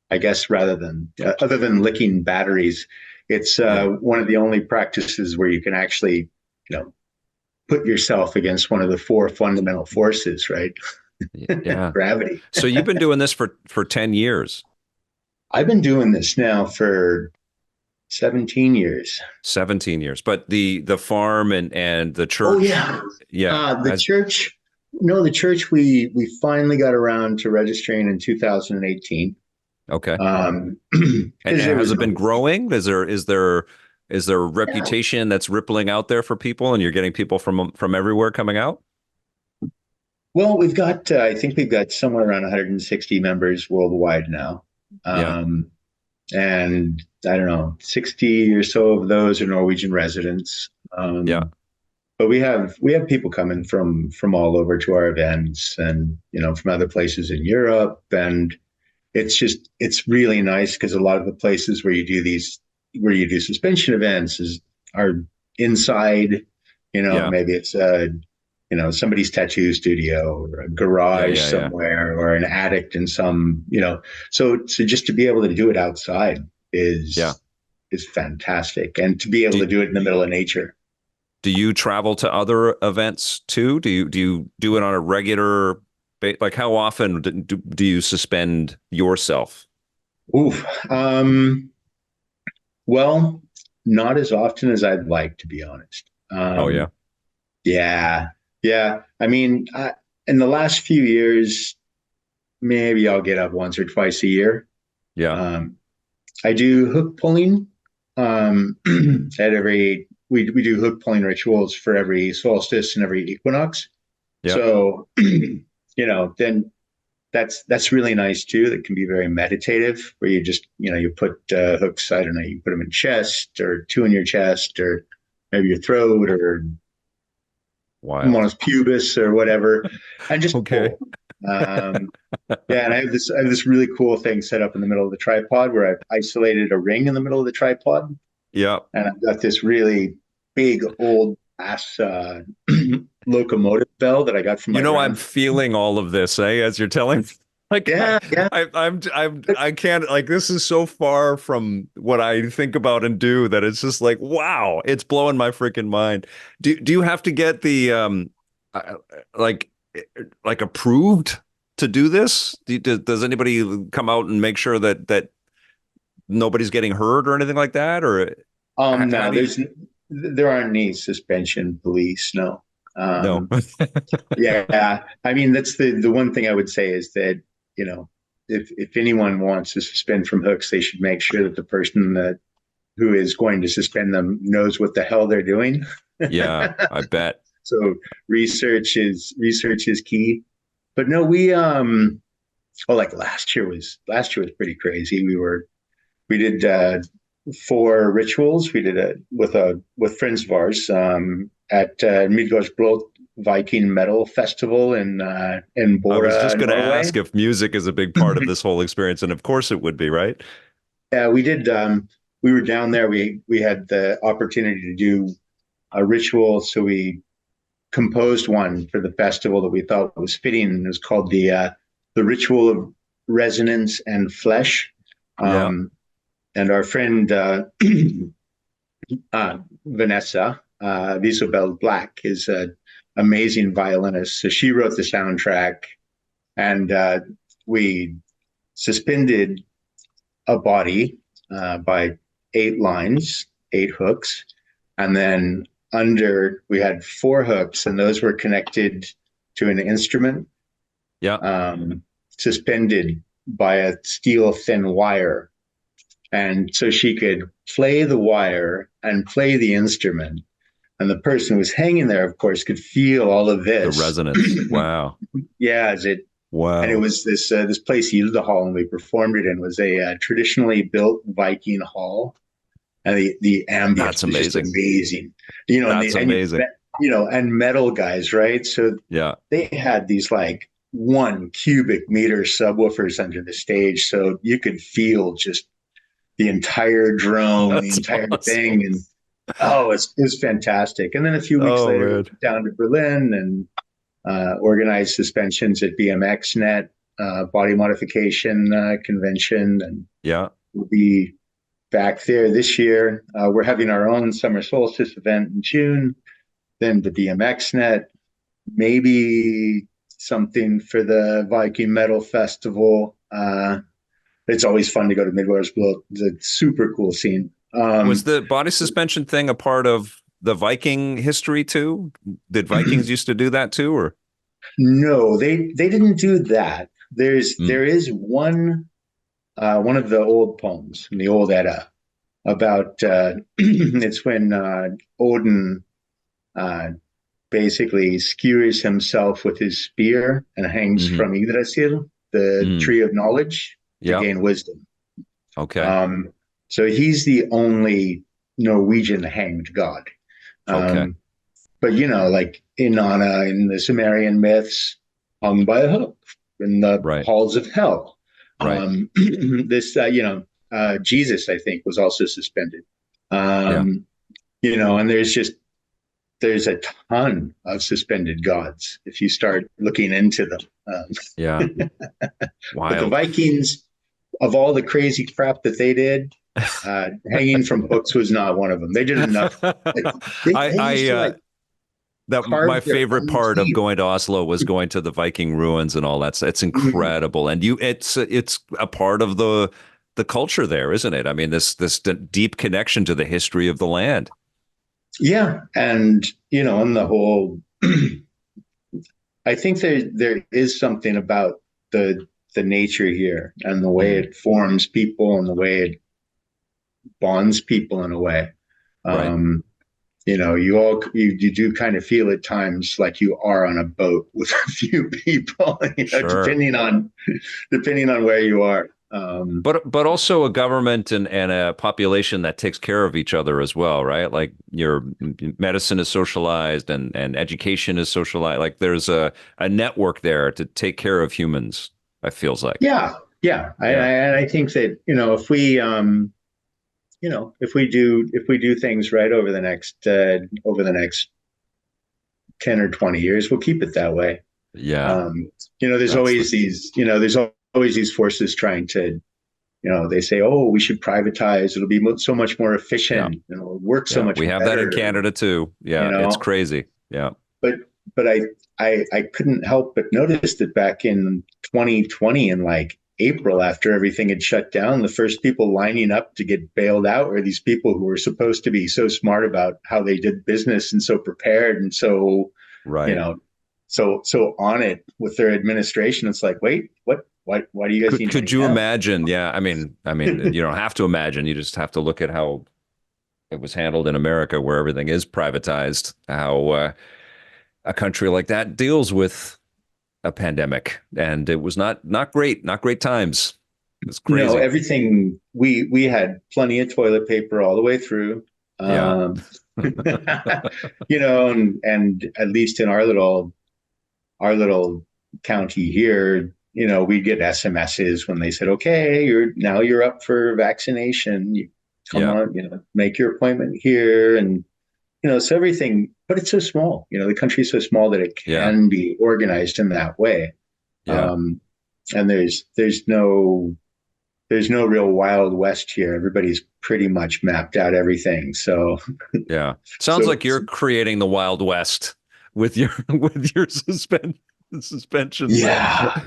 I guess other than licking batteries, it's Yeah. one of the only practices where you can actually, you know, put yourself against one of the four fundamental forces, right? Yeah. Gravity. So you've been doing this for 10 years, I've been doing this now for 17 years. 17 years. But the farm and the Oh church, yeah, yeah, the church. No, the church. We finally got around to registering in 2018. okay. And Because there has was it no. been growing? Is there a reputation that's rippling out there for people and you're getting people from everywhere coming out? Well, I think we've got somewhere around 160 members worldwide now. Yeah. Um, and I don't know, 60 or so of those are Norwegian residents. Yeah. But we have people coming from all over to our events and, from other places in Europe. And it's really nice because a lot of the places where you do suspension events are inside, Yeah. maybe it's somebody's tattoo studio or a Yeah. garage Yeah. Yeah. somewhere or an attic in some, so just to be able to do it outside Yeah. is fantastic. And to be able Do, to do it in the middle of nature. do you travel to other events too? Do you do it on a regular like how often do you suspend yourself? Oof. Well, not as often as I'd like, to be honest. Oh yeah. Yeah, yeah. I mean, in the last few years, maybe I'll get up once or twice a year. Yeah. Um, I do hook pulling. At every we do hook pulling rituals for every solstice and every equinox. Yeah. So, then that's really nice too. That can be very meditative, where you just you put hooks. I don't know. You put them in chest or two in your chest or maybe your throat or Wild. Monos pubis or whatever, and just Okay. pull. Um, yeah, and I have this really cool thing set up in the middle of the tripod where I've isolated a ring in the middle of the tripod, Yeah. and I've got this really big old ass locomotive bell that I got from You my know, I'm grandfather. feeling all of this, as you're telling me. Like Yeah, yeah. I can't, like, this is so far from what I think about and do that it's just like, wow, it's blowing my freaking mind. Do you have to get the uh, like like approved to do this? Does anybody come out and make sure that nobody's getting hurt or anything like that? Or how No, do you? there aren't any suspension police. No. No. Um, yeah, I mean that's the one thing I would say is that you know if anyone wants to suspend from hooks, they should make sure that the person that who is going to suspend them knows what the hell they're doing. Yeah, I bet. So research is key. But no, we like last year was pretty crazy. We did 4 rituals. We did it with friends of ours at Midgårdsblot Viking Metal Festival in I was Bora, just going to Norway. ask if music is a big part of this whole experience, and of course it would be, right? Yeah, we did. We were down there. We had the opportunity to do a ritual, so we composed one for the festival that we thought was fitting. It was called the Ritual of Resonance and Flesh. Yeah. Um, and our friend Vanessa Visobel Black is an amazing violinist. So she wrote the soundtrack, and we suspended a body by 8 lines, 8 hooks, and then under we had 4 hooks, and those were connected to an instrument, Yeah. suspended by a steel thin wire, and so she could play the wire and play the instrument. And the person who was hanging there, of course, could feel all of The this. resonance. Wow. Yeah, as it and it Wow. was this place, Hilda Hall, and we performed it in was a traditionally built Viking hall, and the That's ambience was just amazing. amazing. That's amazing. And metal guys, right? So Yeah. they had these like 1 cubic meter subwoofers under the stage, so you could feel just the entire drone, the That's entire awesome. thing, and oh, it's fantastic. And then a few weeks Oh later, we man. went down to Berlin and organized suspensions at BMX Net, body modification convention, and Yeah. we'll be back there this year. We're having our own summer solstice event in June, then the BMX Net, maybe something for the Viking Metal Festival. It's always fun to go to Midwest. It's a super cool scene. Was the body suspension thing a part of the Viking history too? Did Vikings used to do that too, or? No, they didn't do that. Mm. There is one of the old poems in the old Edda about it's when Odin uh, basically skewers himself with his spear and hangs Hmm. from Yggdrasil, the Mm. tree of knowledge, to Yeah. gain wisdom. Okay. Um, so he's the only Norwegian hanged god. Okay. Um, but like Inanna in the Sumerian myths, hung by a hook in the Right. halls of hell. Right. This, Jesus, I think, was also suspended. Yeah. And there's a ton of suspended gods if you start looking into them. Yeah. But the Wild. Vikings, of all the crazy crap that they did, hanging from hooks was not one of them. They did enough. Like they used I to like that my carve their favorite own part of teeth. going to Oslo was going to the Viking ruins and all that. So it's Mhm. incredible, and it's a part of the culture there, isn't it? I mean, this deep connection to the history of the land. Yeah, and and the whole. I think there is something about the nature here and the way Mm. it forms people and the way it bonds people in a way. Right. Um, you do kind of feel at times like you are on a boat with a few people, Sure. depending on where you are. But also a government and a population that takes care of each other as well, right? Like your medicine is socialized and education is socialized. Like there's a network there to take care of humans, it feels like. Yeah, yeah, Yeah. and I think that if we do things right over the next 10 or 20 years, we'll keep it that way. Yeah, Um, there's that's always the these, always these forces trying to, they say, oh, we should privatize. It'll be so much more yeah, efficient. It'll work so yeah. much We have that in better. Canada too. You Yeah, it's know, crazy. Yeah, but I couldn't help but notice that back in 2020, in like April, after everything had shut down, the first people lining up to get bailed out were these people who were supposed to be so smart about how they did business and so prepared and so, you right. know, so on it with their administration. It's like, wait, what? Why do you guys Could need could money you now? imagine? Yeah, I mean, you don't have to imagine. You just have to look at how it was handled in America, where everything is privatized. How a country like that deals with a pandemic, and it was not great, not great times. It's No, crazy. everything we had plenty of toilet paper all the way through. Yeah, Um, and at least in our little county here, we get SMSs when they said, okay, you're up for vaccination. You come yeah, on, make your appointment here. And, so everything, but it's so small, the country's so small that it yeah, can be organized in that way. yeah, Um, and there's no real Wild West here. Everybody's pretty much mapped out everything. So, yeah. Sounds so like you're creating the Wild West with your with your suspensions. yeah,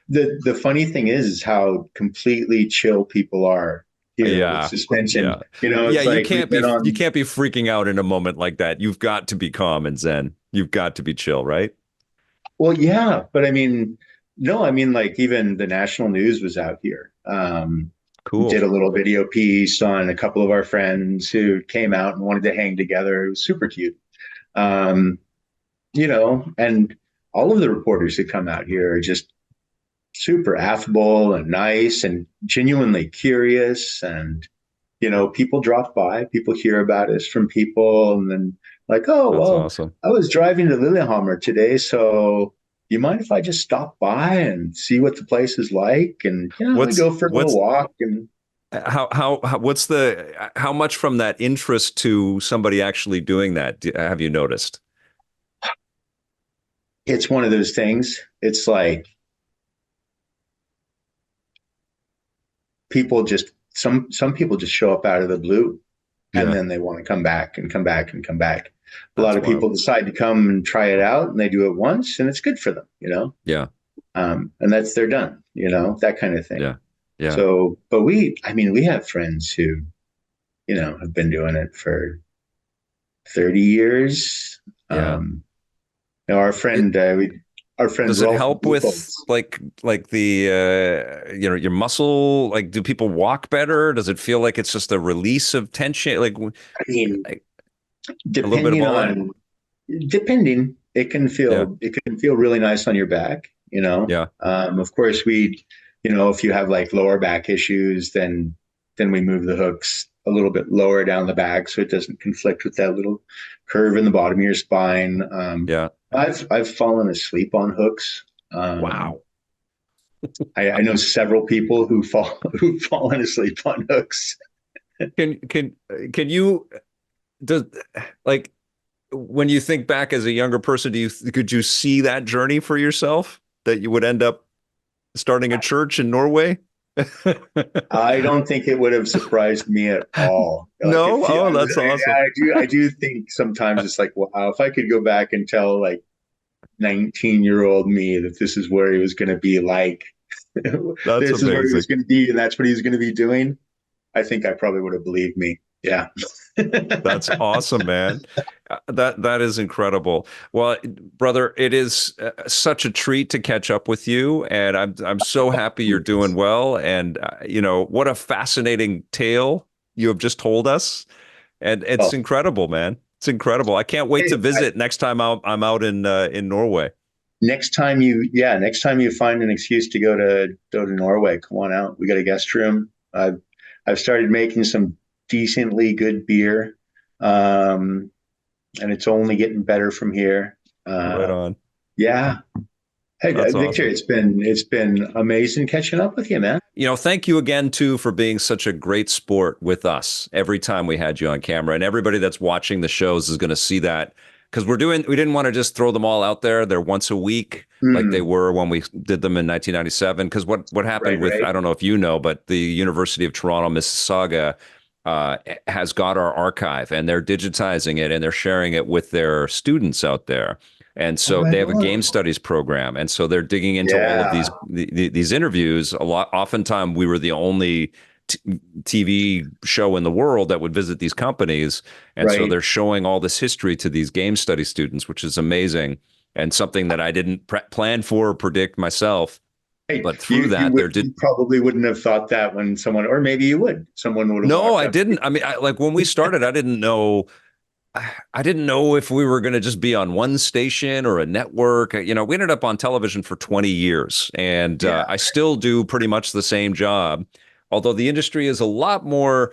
the funny thing is how completely chill people are here with Yeah. suspension. Yeah. Yeah, It's like we've been you on. can't be freaking out in a moment like that. You've got to be calm and zen. You've got to be chill, right? Well, yeah, but I mean, no, I mean, like even the national news was out here. Did Cool. a little video piece on a couple of our friends who came out and wanted to hang together. It was super cute. Um, and all of the reporters who come out here are just super affable and nice and genuinely curious. And, people drop by, people hear about us from people, and then like, oh, That's well, awesome. I was driving to Lillehammer today, so you mind if I just stop by and see what the place is like? And, we What's go for a little what's walk. And what's the how much from that interest to somebody actually doing that have you noticed? it's one of those things. It's like some people just show up out of the blue, and Yeah, then they want to come back and come back and come back. A lot that's of wild. people decide to come and try it out, and they do it once, and it's good for them, Yeah, and they're done, that kind of thing. yeah, yeah, So, but we have friends who, have been doing it for 30 years. yeah. Our It, friend, our friend does it Rolf help with Buchholz. like the your muscle? Like, do people walk better? Does it feel like it's just a release of tension? I mean, Like a little bit of depending all that? on, depending, Yeah, it can feel really nice on your back. yeah. Of course, if you have like lower back issues, then we move the hooks a little bit lower down the back so it doesn't conflict with that little curve in the bottom of your spine. Yeah. I've fallen asleep on hooks. Um, Wow. I know several people who've fallen asleep on hooks. Can you does like when you think back as a younger person, could you see that journey for yourself that you would end up starting a church in Norway? I don't think it would have surprised me at all. Like No? Oh, that's awesome. I do think sometimes it's like, wow, if I could go back and tell like 19-year-old me that this is where he was going to be like, That's this is where he amazing. was going to be, and that's what he was going to be doing, I think I probably would have believed me. Yeah. That's awesome, man. That is incredible. Well, brother, it is such a treat to catch up with you, and I'm so happy you're doing well. And what a fascinating tale you have just told us, and it's Well, incredible, man. It's incredible. I can't wait to hey, visit next time I'm out in Norway. next time you find an excuse to go to Norway, come on out. We got a guest room. I've started making some decently good beer, um, and it's only getting better from here. Right Uh, on. yeah. Hey, That's Victor, awesome. it's been amazing catching up with you, man. Thank you again too for being such a great sport with us every time we had you on camera. And everybody that's watching the shows is going to see that because we didn't want to just throw them all out there. They're once a week, like they Mm, were when we did them in 1997. Because what happened right, with, right, I don't know if you know, but the University of Toronto, Mississauga has got our archive, and they're digitizing it and they're sharing it with their students out there. And oh, so they right have a game on. studies program, and so they're digging into all of Yeah, these interviews. A lot, oftentimes, we were the only t TV show in the world that would visit these companies, and so right. they're showing all this history to these game study students, which is amazing and something that I didn't plan for or predict myself. Hey, But through that, there did you probably wouldn't have thought that when someone, or maybe you would, someone would have no, walked I up to didn't. I mean, like when we started, I didn't know if we were going to just be on one station or a network. You know, we ended up on television for 20 years, and you. Yeah. I still do pretty much the same job. Although the industry is a lot more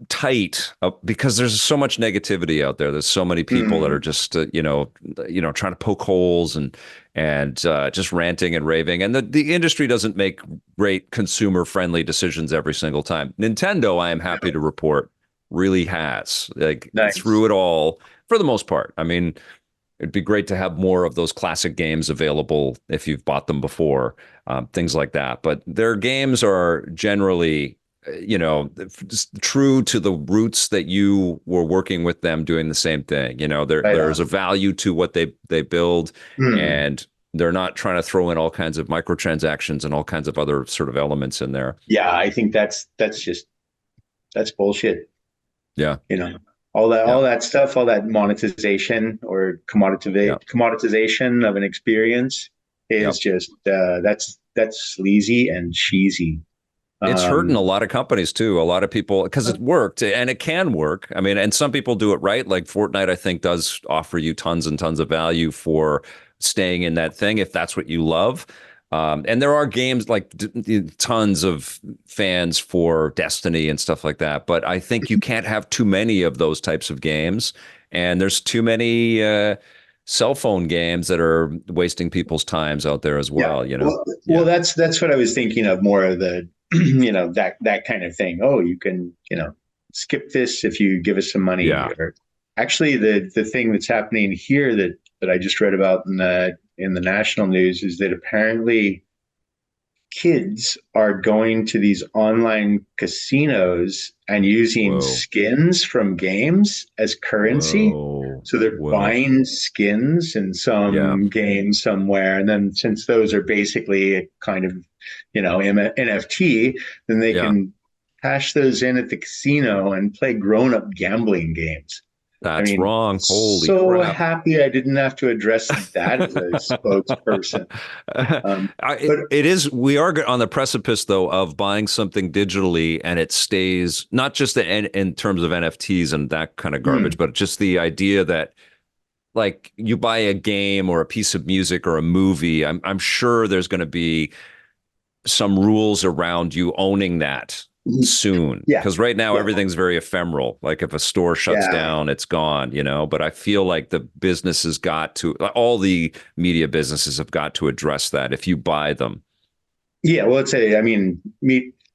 tight because there's so much negativity out there. There's so many people that are Mm, just trying to poke holes and just ranting and raving. And the industry doesn't make great consumer friendly decisions every single time. Nintendo, I am happy no, to report, really has like through nice. it all for the most part. I mean, it'd be great to have more of those classic games available if you've bought them before, things like that. But their games are generally, true to the roots that you were working with them doing the same thing. You know, Right there's a on. value to what they build, Mm, and they're not trying to throw in all kinds of microtransactions and all kinds of other sort of elements in there. yeah, I think that's bullshit. Yeah, You know, yeah, all that stuff, all that monetization or yeah, commoditization of an experience yeah. is just that's sleazy and cheesy. It's hurting a Um, lot of companies too. A lot of people, because it worked and it can work. I mean, and some people do it right. Like Fortnite, I think, does offer you tons and tons of value for staying in that thing if that's what you love. And there are games like tons of fans for Destiny and stuff like that. But I think you can't have too many of those types of games. And there's too many cell phone games that are wasting people's times out there as yeah, well, you know? well, Yeah. that's what I was thinking of more of the that kind of thing. Oh, you can skip this if you give us some money. Yeah. Or actually, the thing that's happening here that I just read about in the national news is that apparently kids are going to these online casinos and using Whoa. skins from games as currency. Whoa. So they're Whoa. buying skins in Yeah. some game somewhere. And then since those are basically a kind of, NFT, then they Yeah. can cash those in at the casino and play grown-up gambling games. I That's mean, wrong. Holy so crap. happy I didn't have to address that as a spokesperson. But It is, we are on the precipice though of buying something digitally and it stays not just in terms of NFTs and that kind of garbage, mm, but just the idea that like you buy a game or a piece of music or a movie, I'm sure there's going to be some rules around you owning that soon yeah, because right now yeah, everything's very ephemeral. Like if a store shuts yeah. down, it's gone, you know. But I feel like the business has got to, all the media businesses have got to address that if you buy them. Yeah, well, I mean,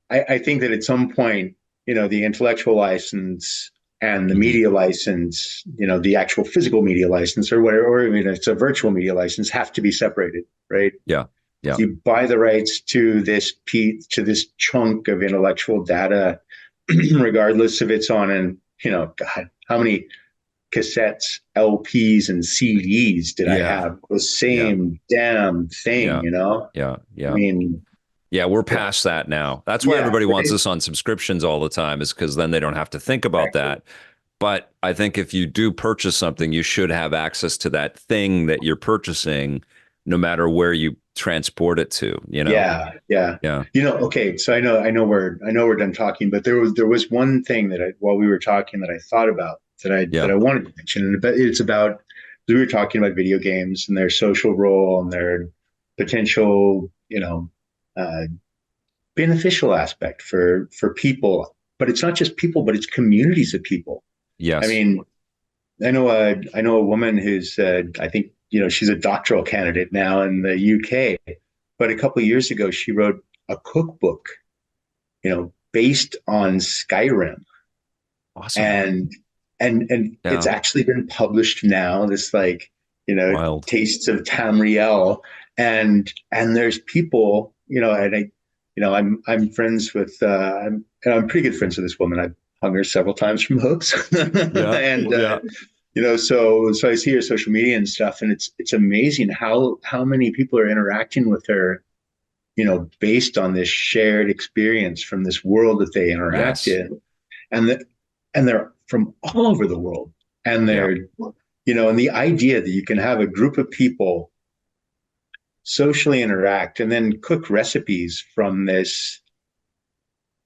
I think that at some point, the intellectual license and the Hmm. media license, the actual physical media license or whatever, or even if it's a virtual media license, have to be separated, right? Yeah, yeah, You buy the rights to this chunk of intellectual data, regardless if it's on God, how many cassettes, LPs, and CDs did I yeah, have? The yeah, same damn thing, yeah, you know? yeah, I yeah. mean, Yeah, we're yeah, past that now. That's why yeah, everybody wants right. us on subscriptions all the time, is because then they don't have to think about Exactly. that. But I think if you do purchase something, you should have access to that thing that you're purchasing, no matter where you transport it to, you know? Yeah, yeah. Yeah. Okay, so I know we're done talking, but there was one thing that while we were talking that I thought about that Yeah. I wanted to mention, and it's about we were talking about video games and their social role and their potential, uh, beneficial aspect for people. But it's not just people, but it's communities of people. I Yes. mean, I know a woman who's I think she's a doctoral candidate now in the UK, but a couple of years ago she wrote a cookbook, based on Skyrim, Awesome. and and it's Yeah. actually been published now. This like Wild. Tastes of Tamriel, and there's people and I'm friends with and I'm pretty good friends with this woman. I've hung her several times from hooks, Yeah. and Yeah. so I see her social media and stuff, and it's amazing how many people are interacting with her, based on this shared experience from this world that they interact Yes. in, and that and they're from all over the world, and Yeah. and the idea that you can have a group of people socially interact and then cook recipes from this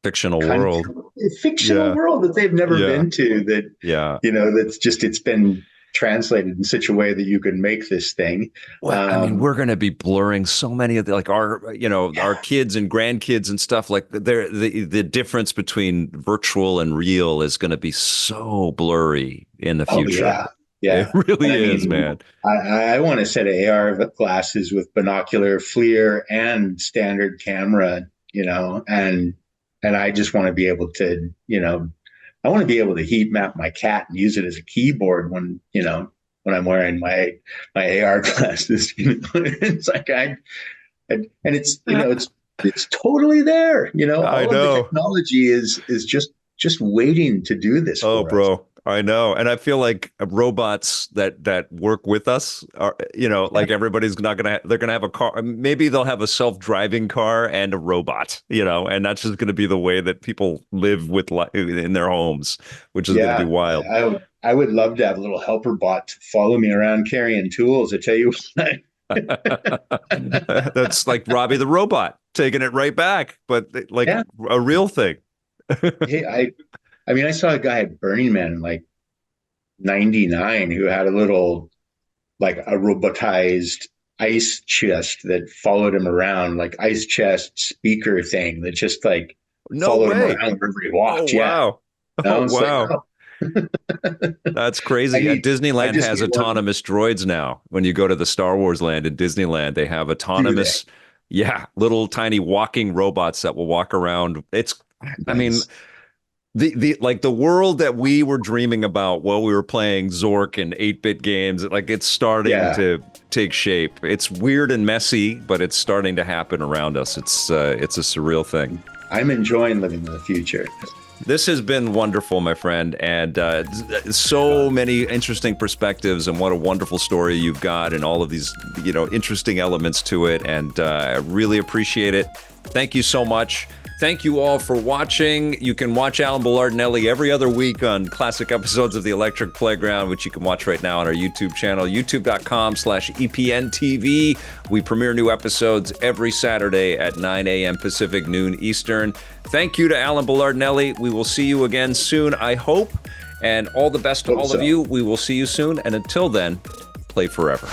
Fictional kind world. of fictional Yeah. world that they've never Yeah. been to, that Yeah. that's just it's been translated in such a way that you can make this thing. Well, I mean, we're going to be blurring so many of the, like our kids and grandkids and stuff. Like the difference between virtual and real is going to be so blurry in the Oh future. yeah, It yeah. And I really is, mean, man. I want a set of AR glasses with binocular, FLIR, and standard camera, and I just want to be able to, I want to be able to heat map my cat and use it as a keyboard when I'm wearing my AR glasses. It's like and it's it's totally there. I All of the know. technology is just waiting to do this Oh, for us. bro, I know. And I feel like robots that work with us are, like everybody's not gonna, they're gonna have a car. Maybe they'll have a self-driving car and a robot, and that's just gonna be the way that people live with in their homes, which is gonna be Yeah, wild. I would love to have a little helper bot to follow me around carrying tools. I tell you what. That's like Robbie the robot taking it right back, but like Yeah. a real thing. Hey, I mean, I saw a guy at Burning Man in like '99 who had a little like a robotized ice chest that followed him around, like ice chest speaker thing that just like No followed him way. around wherever he Oh, walked. Yeah. wow. Oh, It's like, wow. oh, That's I crazy. need, I Disneyland just has need one. autonomous droids now. When you go to the Star Wars land in Disneyland, they have Do they? autonomous, yeah, little tiny walking robots that will walk around. I mean, Nice. the like the world that we were dreaming about while we were playing Zork and 8-bit games, like it's starting Yeah. to take shape. It's weird and messy, but it's starting to happen around us. It's a surreal thing. I'm enjoying living in the future. This has been wonderful, my friend, and so many interesting perspectives, and what a wonderful story you've got, and all of these, interesting elements to it, and I really appreciate it. Thank you so much. Thank you all for watching. You can watch Alan Belardinelli every other week on classic episodes of The Electric Playground, which you can watch right now on our YouTube channel, youtube.com/EPNTV. We premiere new episodes every Saturday at 9 a.m. Pacific, noon Eastern. Thank you to Alan Belardinelli. We will see you again soon, I hope. And all the best to Hope all so. of you. We will see you soon. And until then, play forever.